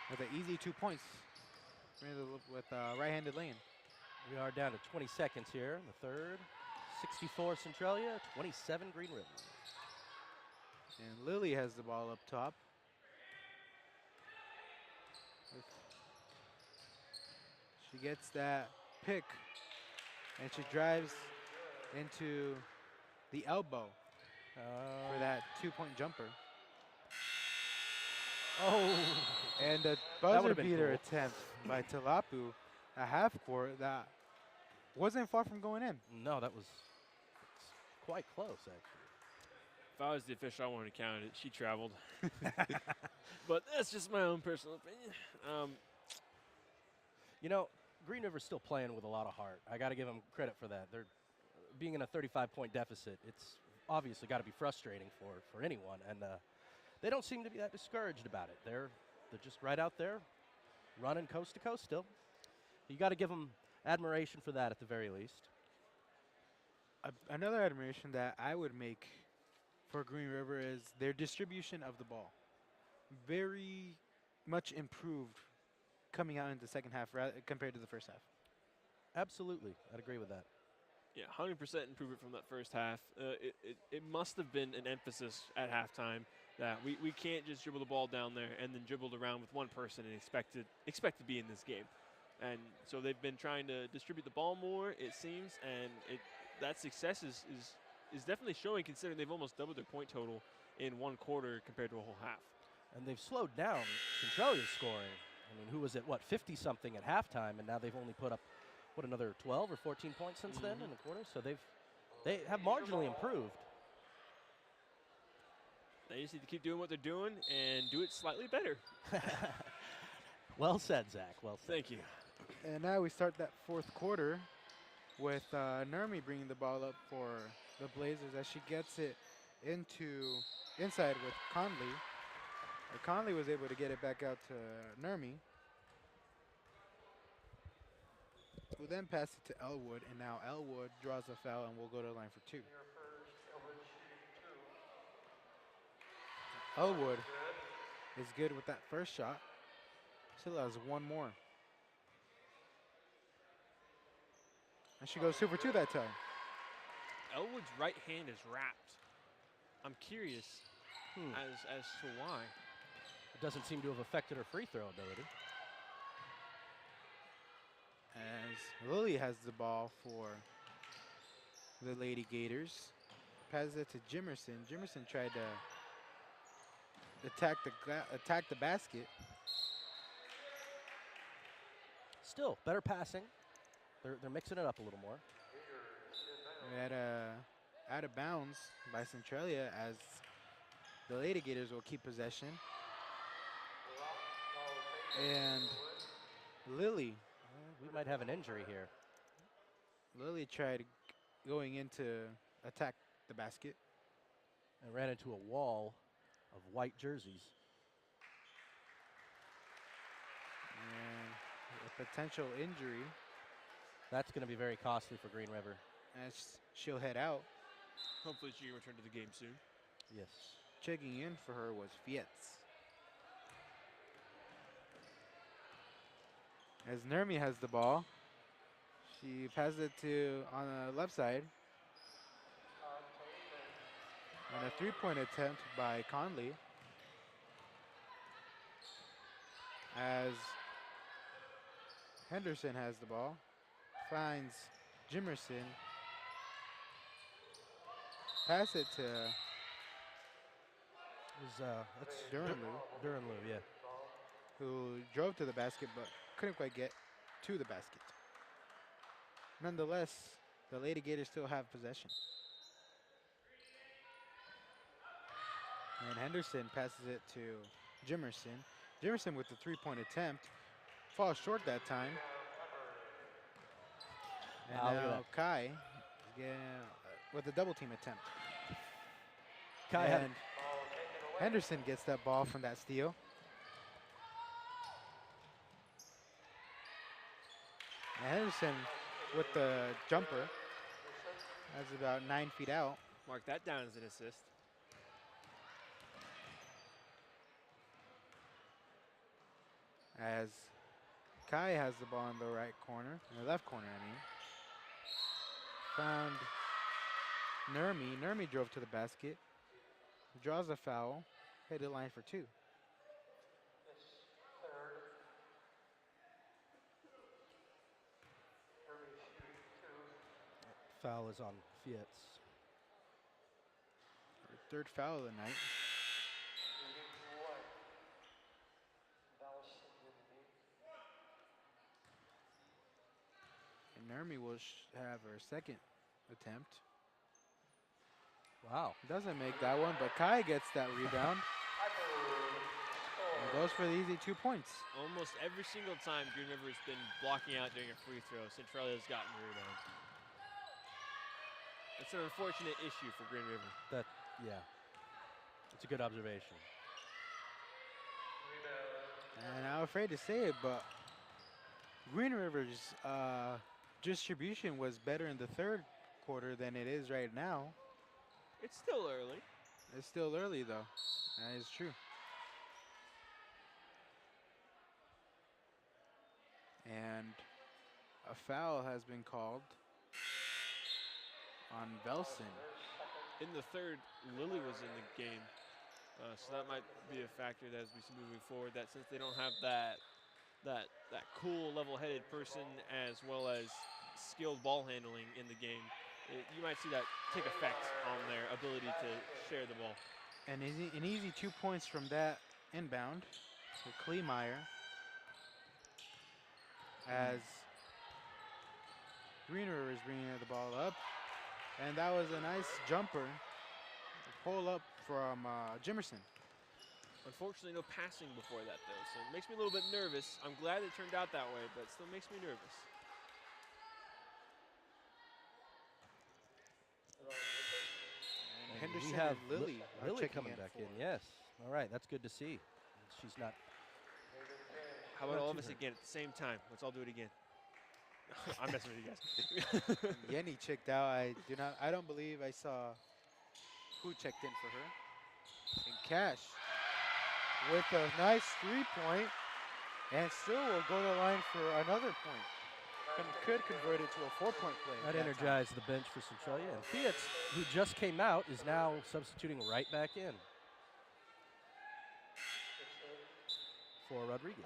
B: with an easy 2 points with right-handed lane.
C: We are down to 20 seconds here in the third. 64 Centralia, 27 Green River.
B: And Lily has the ball up top. She gets that pick, and she drives into the elbow for that 2-point jumper.
C: Oh,
B: And the
C: would've
B: buzzer
C: been
B: beater
C: cool.
B: attempt by Talapu, a half court that wasn't far from going in.
C: no, that was quite close, actually.
A: If I was the official, I wouldn't have counted it. She traveled. But that's just my own personal opinion.
C: You know, Green River's still playing with a lot of heart. I got to give them credit for that. They're being in a 35-point deficit. It's obviously got to be frustrating for anyone, and they don't seem to be that discouraged about it. They're just right out there, running coast to coast still. You got to give them admiration for that at the very least.
B: Another admiration that I would make for Green River is their distribution of the ball. Very much improved coming out in the second half compared to the first half.
C: Absolutely, I'd agree with that.
A: Yeah, 100% improvement from that first half. It must have been an emphasis at halftime that we can't just dribble the ball down there and then dribble it around with one person and expect to be in this game. And so they've been trying to distribute the ball more, it seems, and that success is definitely showing, considering they've almost doubled their point total in one quarter compared to a whole half.
C: And they've slowed down Centralia's scoring. I mean, who was at, 50-something at halftime, and now they've only put up, another 12 or 14 points since then in the quarter? So they have marginally improved.
A: They just need to keep doing what they're doing and do it slightly better.
C: Well said, Zach. Well said.
A: Thank you.
B: And now we start that fourth quarter with Nurmi bringing the ball up for the Blazers as she gets it inside with Conley. Conley was able to get it back out to Nurmi, who then pass it to Elwood, and now Elwood draws a foul and will go to the line for two. Elwood is good with that first shot. Still has one more. And she goes 2 for 2 that time.
A: Elwood's right hand is wrapped. I'm curious as to why.
C: It doesn't seem to have affected her free throw ability.
B: As Lily has the ball for the Lady Gators. Passes it to Jimerson. Jimerson tried to attack the basket.
C: Still, better passing. They're mixing it up a little more.
B: Out of bounds by Centralia as the Lady Gators will keep possession. And Lily.
C: We might have an injury here.
B: Lily tried going in to attack the basket.
C: And ran into a wall of white jerseys.
B: And a potential injury
C: That's going to be very costly for Green River.
B: as she'll head out.
A: Hopefully she can return to the game soon.
C: Yes.
B: Checking in for her was Fietz. As Nurmi has the ball, she passes it to on the left side. And a three-point attempt by Conley. As Henderson has the ball, finds Jimerson. Pass it to
C: That's
B: Duranlu,
C: Duranlu, yeah.
B: who drove to the basket but couldn't quite get to the basket. Nonetheless, the Lady Gators still have possession. And Henderson passes it to Jimerson. Jimerson with the three-point attempt. Falls short that time. And
C: Look at
B: now
C: that.
B: Kai with a double team attempt.
C: Kai had
B: And Henderson gets that ball from that steal. And Henderson with the jumper. That's about 9 feet out.
A: Mark that down as an assist.
B: As Kai has the ball in the right corner, in the left corner, I mean. Found Nurmi. Nurmi drove to the basket. Draws a foul. Hit the line for 2.
C: foul is on Fiatz.
B: Third foul of the night. And Nurmi will have her second attempt.
C: Wow.
B: Doesn't make that one, but Kai gets that rebound. And goes for the easy 2 points.
A: Almost every single time Green River has been blocking out during a free throw, Centralia's gotten the rebound. It's an unfortunate issue for Green River.
C: Yeah. It's a good observation.
B: And I'm afraid to say it, but Green River's distribution was better in the third quarter than it is right now.
A: It's still early.
B: It's still early, though. That is true. And a foul has been called on Velson.
A: In the third, Lily was in the game. So that might be a factor that as we see moving forward, that since they don't have that cool, level-headed person as well as skilled ball handling in the game, you might see that take effect on their ability to share the ball.
B: And an easy 2 points from that inbound to Kleemeyer. As Green River is bringing the ball up. And that was a nice jumper. Pull up from Jimerson.
A: Unfortunately, no passing before that, though, so it makes me a little bit nervous. I'm glad it turned out that way, but it still makes me nervous.
B: And Henderson
C: we have
B: and Lily are
C: Lily
B: checking
C: coming
B: in
C: back
B: for
C: in. Yes. All right. That's good to see. She's not.
A: How about
C: Not
A: all
C: too
A: of us
C: hurt.
A: again at the same time? Let's all do it again. I'm messing with you guys.
B: Yenny checked out. I don't believe I saw who checked in for her. And Cash with a nice 3-point, and still will go to the line for another point. Could convert it to a 4-point play.
C: That
B: time.
C: energized the bench for Centralia. And Fiatz, who just came out, is now substituting right back in for Rodriguez.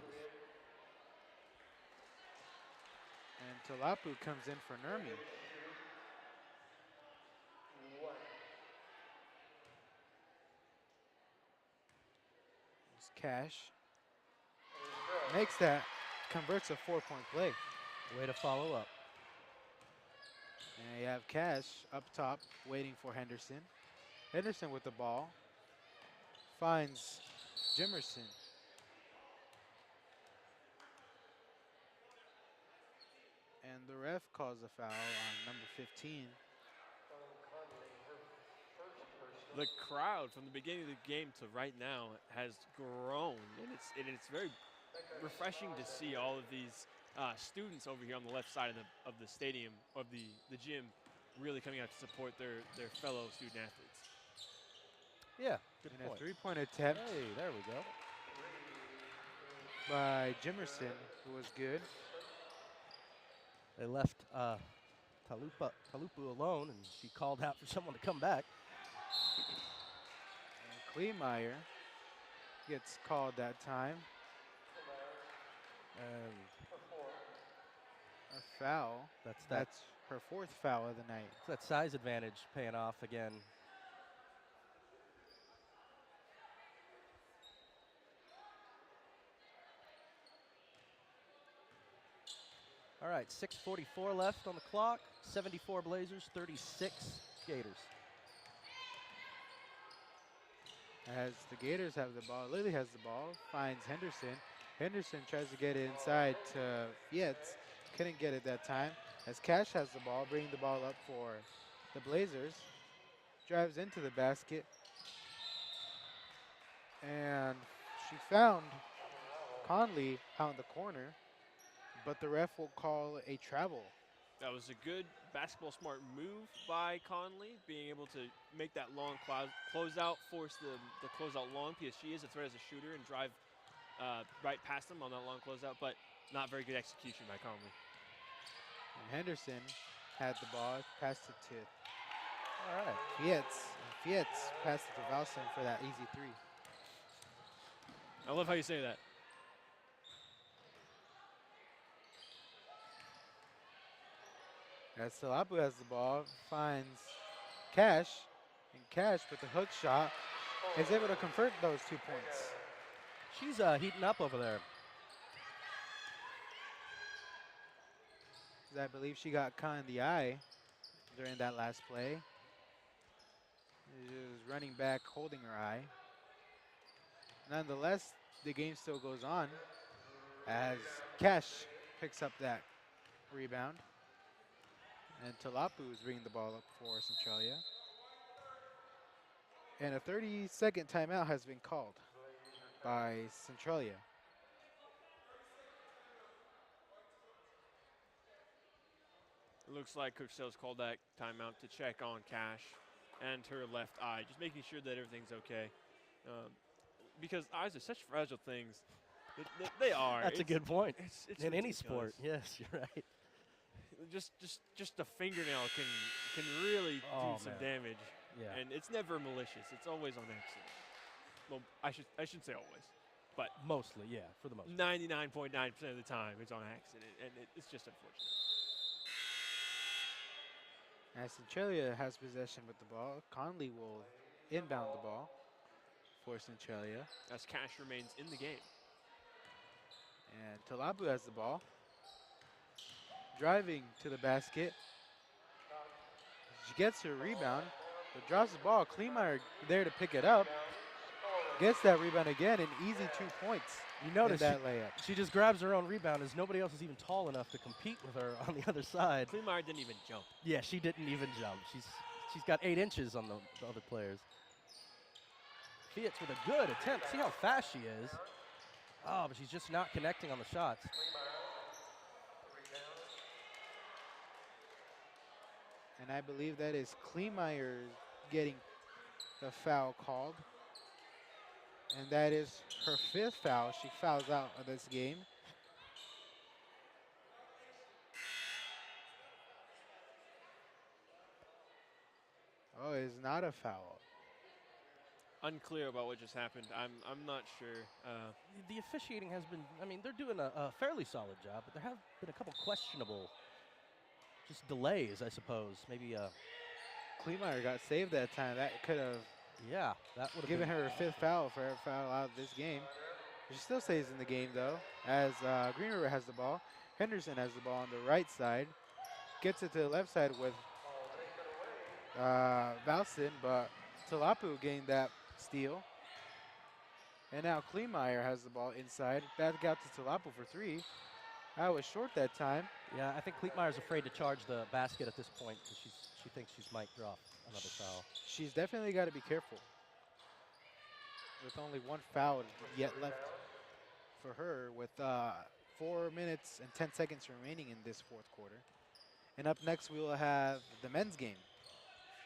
B: And Talapu comes in for Nurmi. It's Cash. Makes that, converts a 4-point play.
C: Way to follow up.
B: And you have Cash up top waiting for Henderson. Henderson with the ball. Finds Jimerson. And the ref calls a foul on number 15.
A: The crowd from the beginning of the game to right now has grown, and it's very refreshing to see all of these students over here on the left side of the stadium, of the gym, really coming out to support their fellow student athletes.
C: Yeah, good
B: And
C: point.
B: a 3-point attempt
C: Hey, there we go.
B: by Jimerson, who was good.
C: They left Talupu alone, and she called out for someone to come back.
B: And Kleemeyer gets called that time.
C: And
B: A foul.
C: that's
B: her 4th foul of the night.
C: that size advantage paying off again. All right, 6:44 left on the clock. 74 Blazers, 36 Gators.
B: As the Gators have the ball, Lily has the ball, finds Henderson. Henderson tries to get it inside to Fiatz. Couldn't get it that time. As Cash has the ball, bringing the ball up for the Blazers. Drives into the basket. And she found Conley out in the corner, but the ref will call a travel.
A: That was a good basketball smart move by Conley, being able to make that long closeout, force the closeout long because she is a threat as a shooter and drive right past them on that long closeout, but not very good execution by Conley.
B: And Henderson had the ball, passed it to
C: All right.
B: Fietz. And Fietz passed it to Valsen for that easy three.
A: I love how you say that.
B: As Salapu has the ball, finds Cash, and Cash with the hook shot is able to convert those 2 points.
C: She's heating up over there.
B: 'Cause I believe she got caught in the eye during that last play. She was running back, holding her eye. Nonetheless, the game still goes on as Cash picks up that rebound. And Talapu is bringing the ball up for Centralia. And a 30-second timeout has been called by Centralia.
A: It looks like Coach Sales called that timeout to check on Cash and her left eye, just making sure that everything's okay. Because eyes are such fragile things. They are.
C: That's a good point.
A: It's
C: In any
A: ridiculous.
C: sport, yes, you're right.
A: Just a fingernail can really
C: Oh,
A: do some
C: man.
A: damage,
C: Yeah.
A: and it's never malicious. It's always on accident. Well, I should say always, but
C: Mostly, yeah, for the most.
A: 99.9% of the time it's on accident, and it's just unfortunate.
B: As Centralia has possession with the ball, Conley will inbound the ball for Centralia.
A: As Cash remains in the game.
B: And Talapu has the ball. Driving to the basket. She gets her rebound, but drops the ball. Kleemeyer there to pick it up. Gets that rebound again, an easy 2 points.
C: You notice
B: that layup.
C: she just grabs her own rebound as nobody else is even tall enough to compete with her on the other side.
A: Kleemeyer didn't even jump.
C: Yeah, she didn't even jump. She's got 8 inches on the other players. Fiatz with a good attempt. See how fast she is. Oh, but she's just not connecting on the shots.
B: And I believe that is Kleemeyer getting the foul called. And that is her 5th foul. She fouls out of this game. Oh, it's not a foul.
A: Unclear about what just happened. I'm not sure.
C: The officiating has been, I mean, they're doing a fairly solid job, but there have been a couple questionable just delays, I suppose. Maybe,
B: Kleemeyer got saved that time. That could have
C: yeah, that would have
B: given
C: been
B: her her 5th foul for her foul out of this game. She still stays in the game, though, as Green River has the ball. Henderson has the ball on the right side. Gets it to the left side with Valsen, but Talapu gained that steal. And now Kleemeyer has the ball inside. Back out to Talapu for 3. I was short that time.
C: Yeah, I think Kleetmeyer's afraid to charge the basket at this point because she thinks she might drop another foul.
B: She's definitely got to be careful. With only 1 foul yet left for her with 4 minutes and 10 seconds remaining in this 4th quarter. And up next we will have the men's game.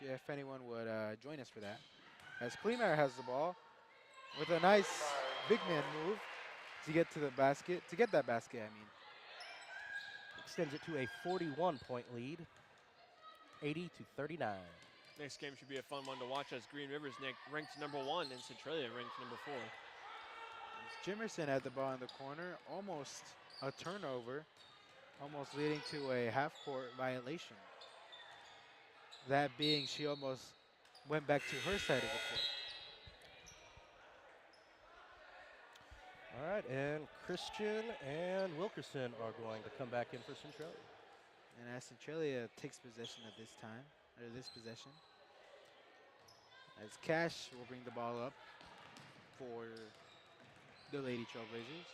B: If anyone would join us for that. As Kleemeyer has the ball with a nice big man move to get to the basket, to get that basket, I mean.
C: Extends it to a 41-point lead, 80-39.
A: Next game should be a fun one to watch as Green River's ranked number 1 and Centralia ranked number 4.
B: Jimerson had the ball in the corner, almost a turnover, almost leading to a half-court violation. That being, she almost went back to her side of the court.
C: All right, and Christian and Wilkerson are going to come back in for Centralia.
B: And as Centralia takes possession at this time, or this possession, as Cash will bring the ball up for the Lady Trailblazers.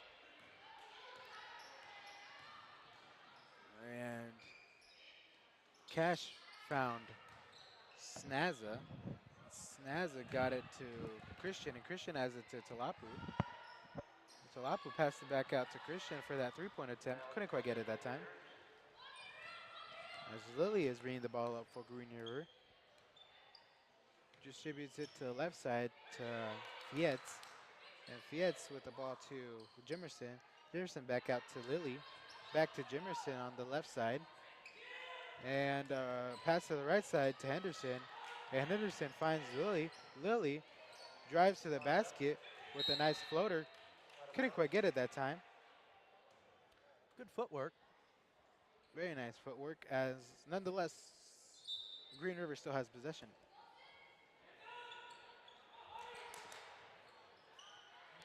B: And Cash found Snazza. Snaza got it to Christian, and Christian has it to Talapu. Talapu passed it back out to Christian for that three-point attempt. Couldn't quite get it that time. As Lily is bringing the ball up for Green River. Distributes it to the left side to Fietz. And Fietz with the ball to Jimerson. Jimerson back out to Lily. Back to Jimerson on the left side. And pass to the right side to Henderson. And Henderson finds Lily. Lily drives to the basket with a nice floater. Couldn't quite get it that time.
C: Good footwork.
B: Very nice footwork, as nonetheless, Green River still has possession.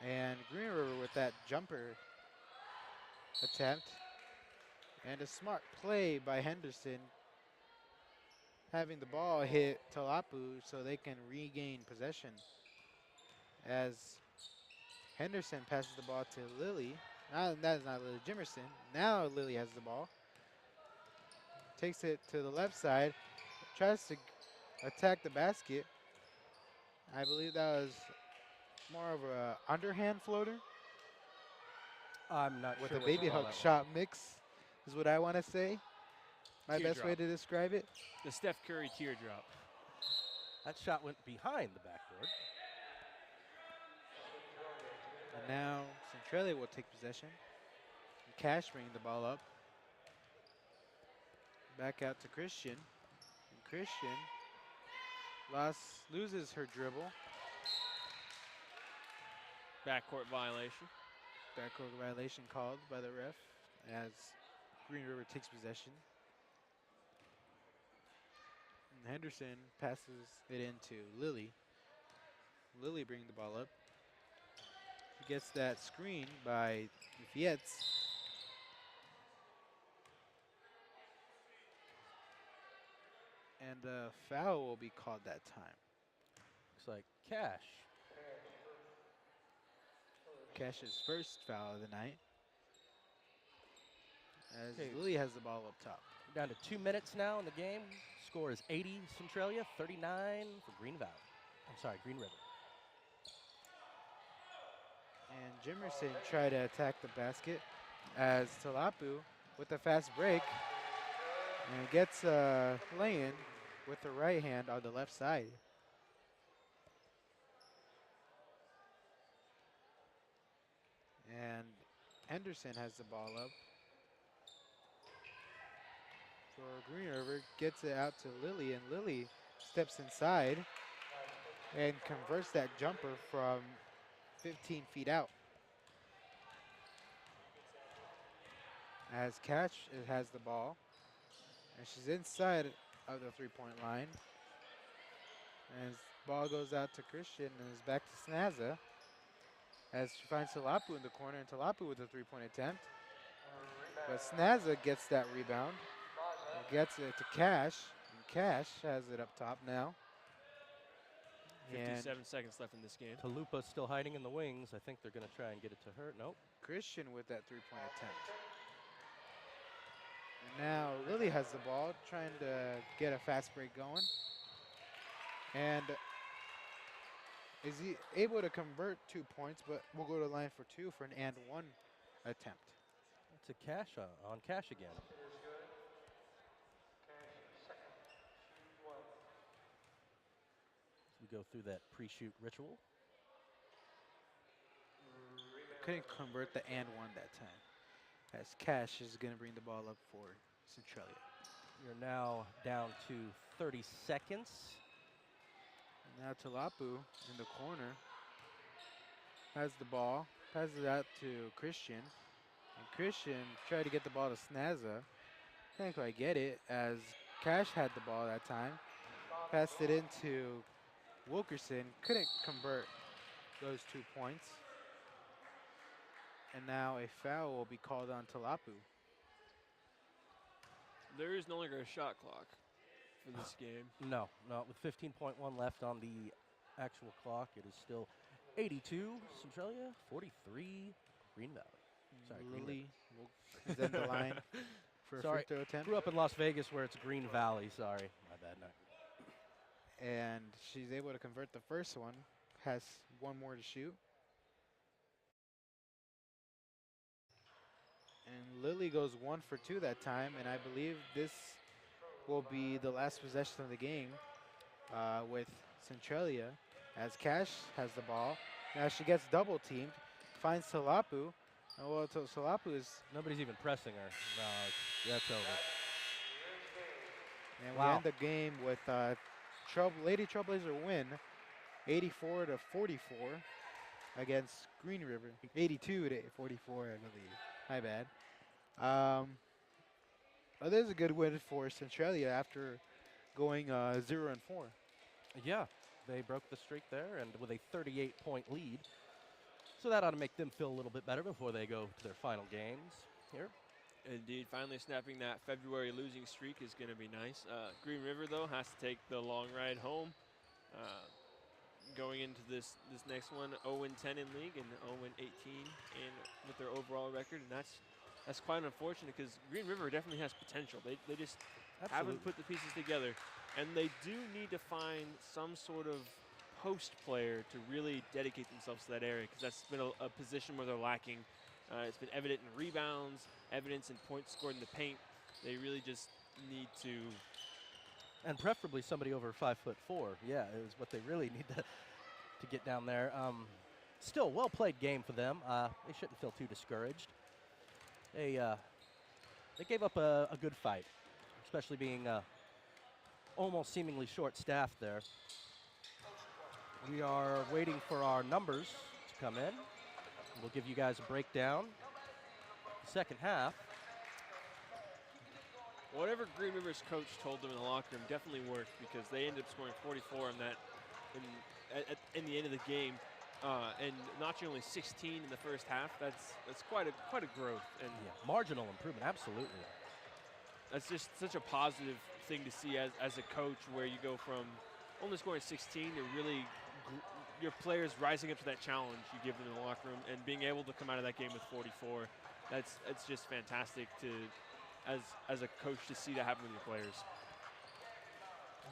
B: And Green River with that jumper attempt. And a smart play by Henderson, having the ball hit Talapu so they can regain possession. As Henderson passes the ball to Lily. That's not Lily, Jimerson. Now Lily has the ball. Takes it to the left side. Tries to attack the basket. I believe that was more of a underhand floater
C: I'm not
B: with
C: sure
B: a
C: what you
B: baby
C: call
B: hook
C: that
B: shot mix is what I want to say. My best way
A: Teardrop.
B: to describe it.
A: The Steph Curry teardrop.
C: one. That shot went behind the backboard.
B: And now Centralia will take possession. And Cash bringing the ball up. Back out to Christian. And Christian loses her dribble.
A: Backcourt violation.
B: Backcourt violation called by the ref as Green River takes possession. And Henderson passes it into Lily. Lily bringing the ball up. She gets that screen by Fietz. And a foul will be called that time.
C: Looks like Cash.
B: Cash's first foul of the night. As
C: Okay.
B: Lily has the ball up top.
C: We're down to 2 minutes now in the game. Score is 80 Centralia, 39 for Green Valley. I'm sorry, Green River.
B: And Jimerson tried to attack the basket as Talapu with a fast break and gets a lay-in with the right hand on the left side. And Henderson has the ball up for Green River, gets it out to Lily, and Lily steps inside and converts that jumper from 15 feet out. As Cash has the ball, and she's inside of the three-point line. And ball goes out to Christian and is back to Snaza. As she finds Talapu in the corner, and Talapu with a three-point attempt. But Snaza gets that rebound, and gets it to Cash, and Cash has it up top now. And
A: 57 seconds left in this game.
C: Talupa still hiding in the wings. I think they're going to try and get it to her. Nope.
B: Christian with that three-point attempt. And now Lily has the ball, trying to get a fast break going. And is he able to convert 2 points, but we'll go to the line for two for an and one attempt.
C: It's a Cash on Cash again. As we go through that pre-shoot ritual.
B: Couldn't convert the and one that time. As Cash is going to bring the ball up for Centralia.
C: You're now down to 30 seconds.
B: And now Talapu in the corner has the ball, passes it out to Christian. And Christian tried to get the ball to Snaza. Can't quite get it as Cash had the ball that time. Passed it into Wilkerson. Couldn't convert those 2 points. And now a foul will be called on Talapu.
A: There is no longer a shot clock for this game.
C: No, with 15.1 left on the actual clock, it is still 82 Centralia, 43 Green Valley. Sorry, Green
B: Lily is in the line for a
C: Sorry.
B: free throw attempt.
C: Grew up in Las Vegas where it's Green Valley. Sorry, my bad. No.
B: and she's able to convert the first one. Has one more to shoot. And Lily goes 1 for 2 that time, and I believe this will be the last possession of the game with Centralia, as Cash has the ball. Now she gets double teamed, finds Salapu. Well, Salapu is,
C: Nobody's even pressing her. No, that's over.
B: and
C: Wow.
B: we end the game with Lady Trailblazer win, 84 to 44 against Green River. 82 to 44, I believe. My bad. But there's a good win for Centralia after going 0 and 4.
C: Yeah, they broke the streak there, and with a 38-point lead. So that ought to make them feel a little bit better before they go to their final games here.
A: Indeed, finally snapping that February losing streak is going to be nice. Green River, though, has to take the long ride home. Going into this next one, 0-10 in league and 0-18 with their overall record, and that's quite unfortunate because Green River definitely has potential. They just haven't put the pieces together, and they do need to find some sort of post player to really dedicate themselves to that area because that's been a position where they're lacking. It's been evident in rebounds, evidence in points scored in the paint. They really just need to.
C: And preferably somebody over 5'4". Yeah, is what they really need to get down there. Still, well-played game for them. They shouldn't feel too discouraged. They gave up a good fight, especially being almost seemingly short-staffed there. We are waiting for our numbers to come in. We'll give you guys a breakdown. The second half.
A: Whatever Green River's coach told them in the locker room definitely worked because they ended up scoring 44 on that in the end of the game, and notching only 16 in the first half. That's quite a growth, and
C: Yeah, marginal improvement, absolutely.
A: that's just such a positive thing to see as a coach, where you go from only scoring 16 to really your players rising up to that challenge you give them in the locker room and being able to come out of that game with 44. It's just fantastic to. As a coach to see that happen with your players.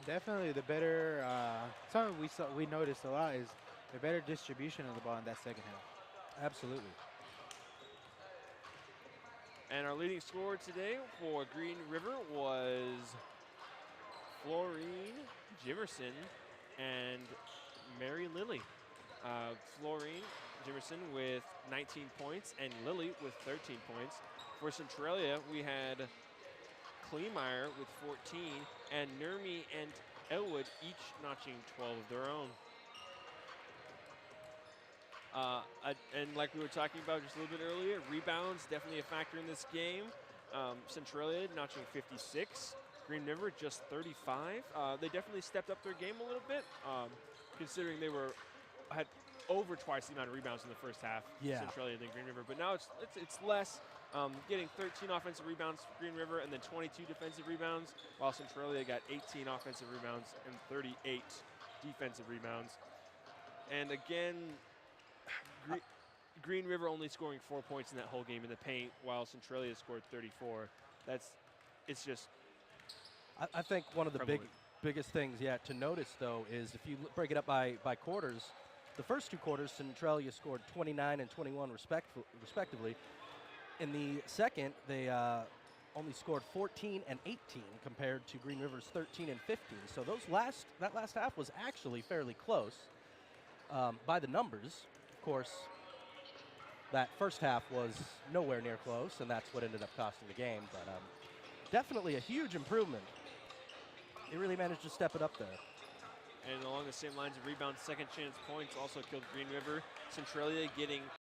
B: Definitely the better, something we noticed a lot is the better distribution of the ball in that second half.
C: Absolutely.
A: And our leading scorer today for Green River was Florine Jimerson and Mary Lilly. Florine Jimerson with 19 points and Lilly with 13 points. For Centralia, we had Kleemeyer with 14 and Nurmi and Elwood each notching 12 of their own. And like we were talking about just a little bit earlier, rebounds definitely a factor in this game. Centralia notching 56, Green River just 35. They definitely stepped up their game a little bit, considering they had over twice the amount of rebounds in the first half, Centralia than Green River. But now it's less. Getting 13 offensive rebounds for Green River and then 22 defensive rebounds, while Centralia got 18 offensive rebounds and 38 defensive rebounds. And again, Green River only scoring 4 points in that whole game in the paint, while Centralia scored 34. It's just.
C: I think one of the biggest things to notice, though, is if you break it up by quarters, the first two quarters, Centralia scored 29 and 21 respectively. In the second, they only scored 14 and 18 compared to Green River's 13 and 15. So that last half was actually fairly close by the numbers. Of course, that first half was nowhere near close, and that's what ended up costing the game. But definitely a huge improvement. They really managed to step it up there.
A: And along the same lines of rebounds, second chance points also killed Green River. Centralia getting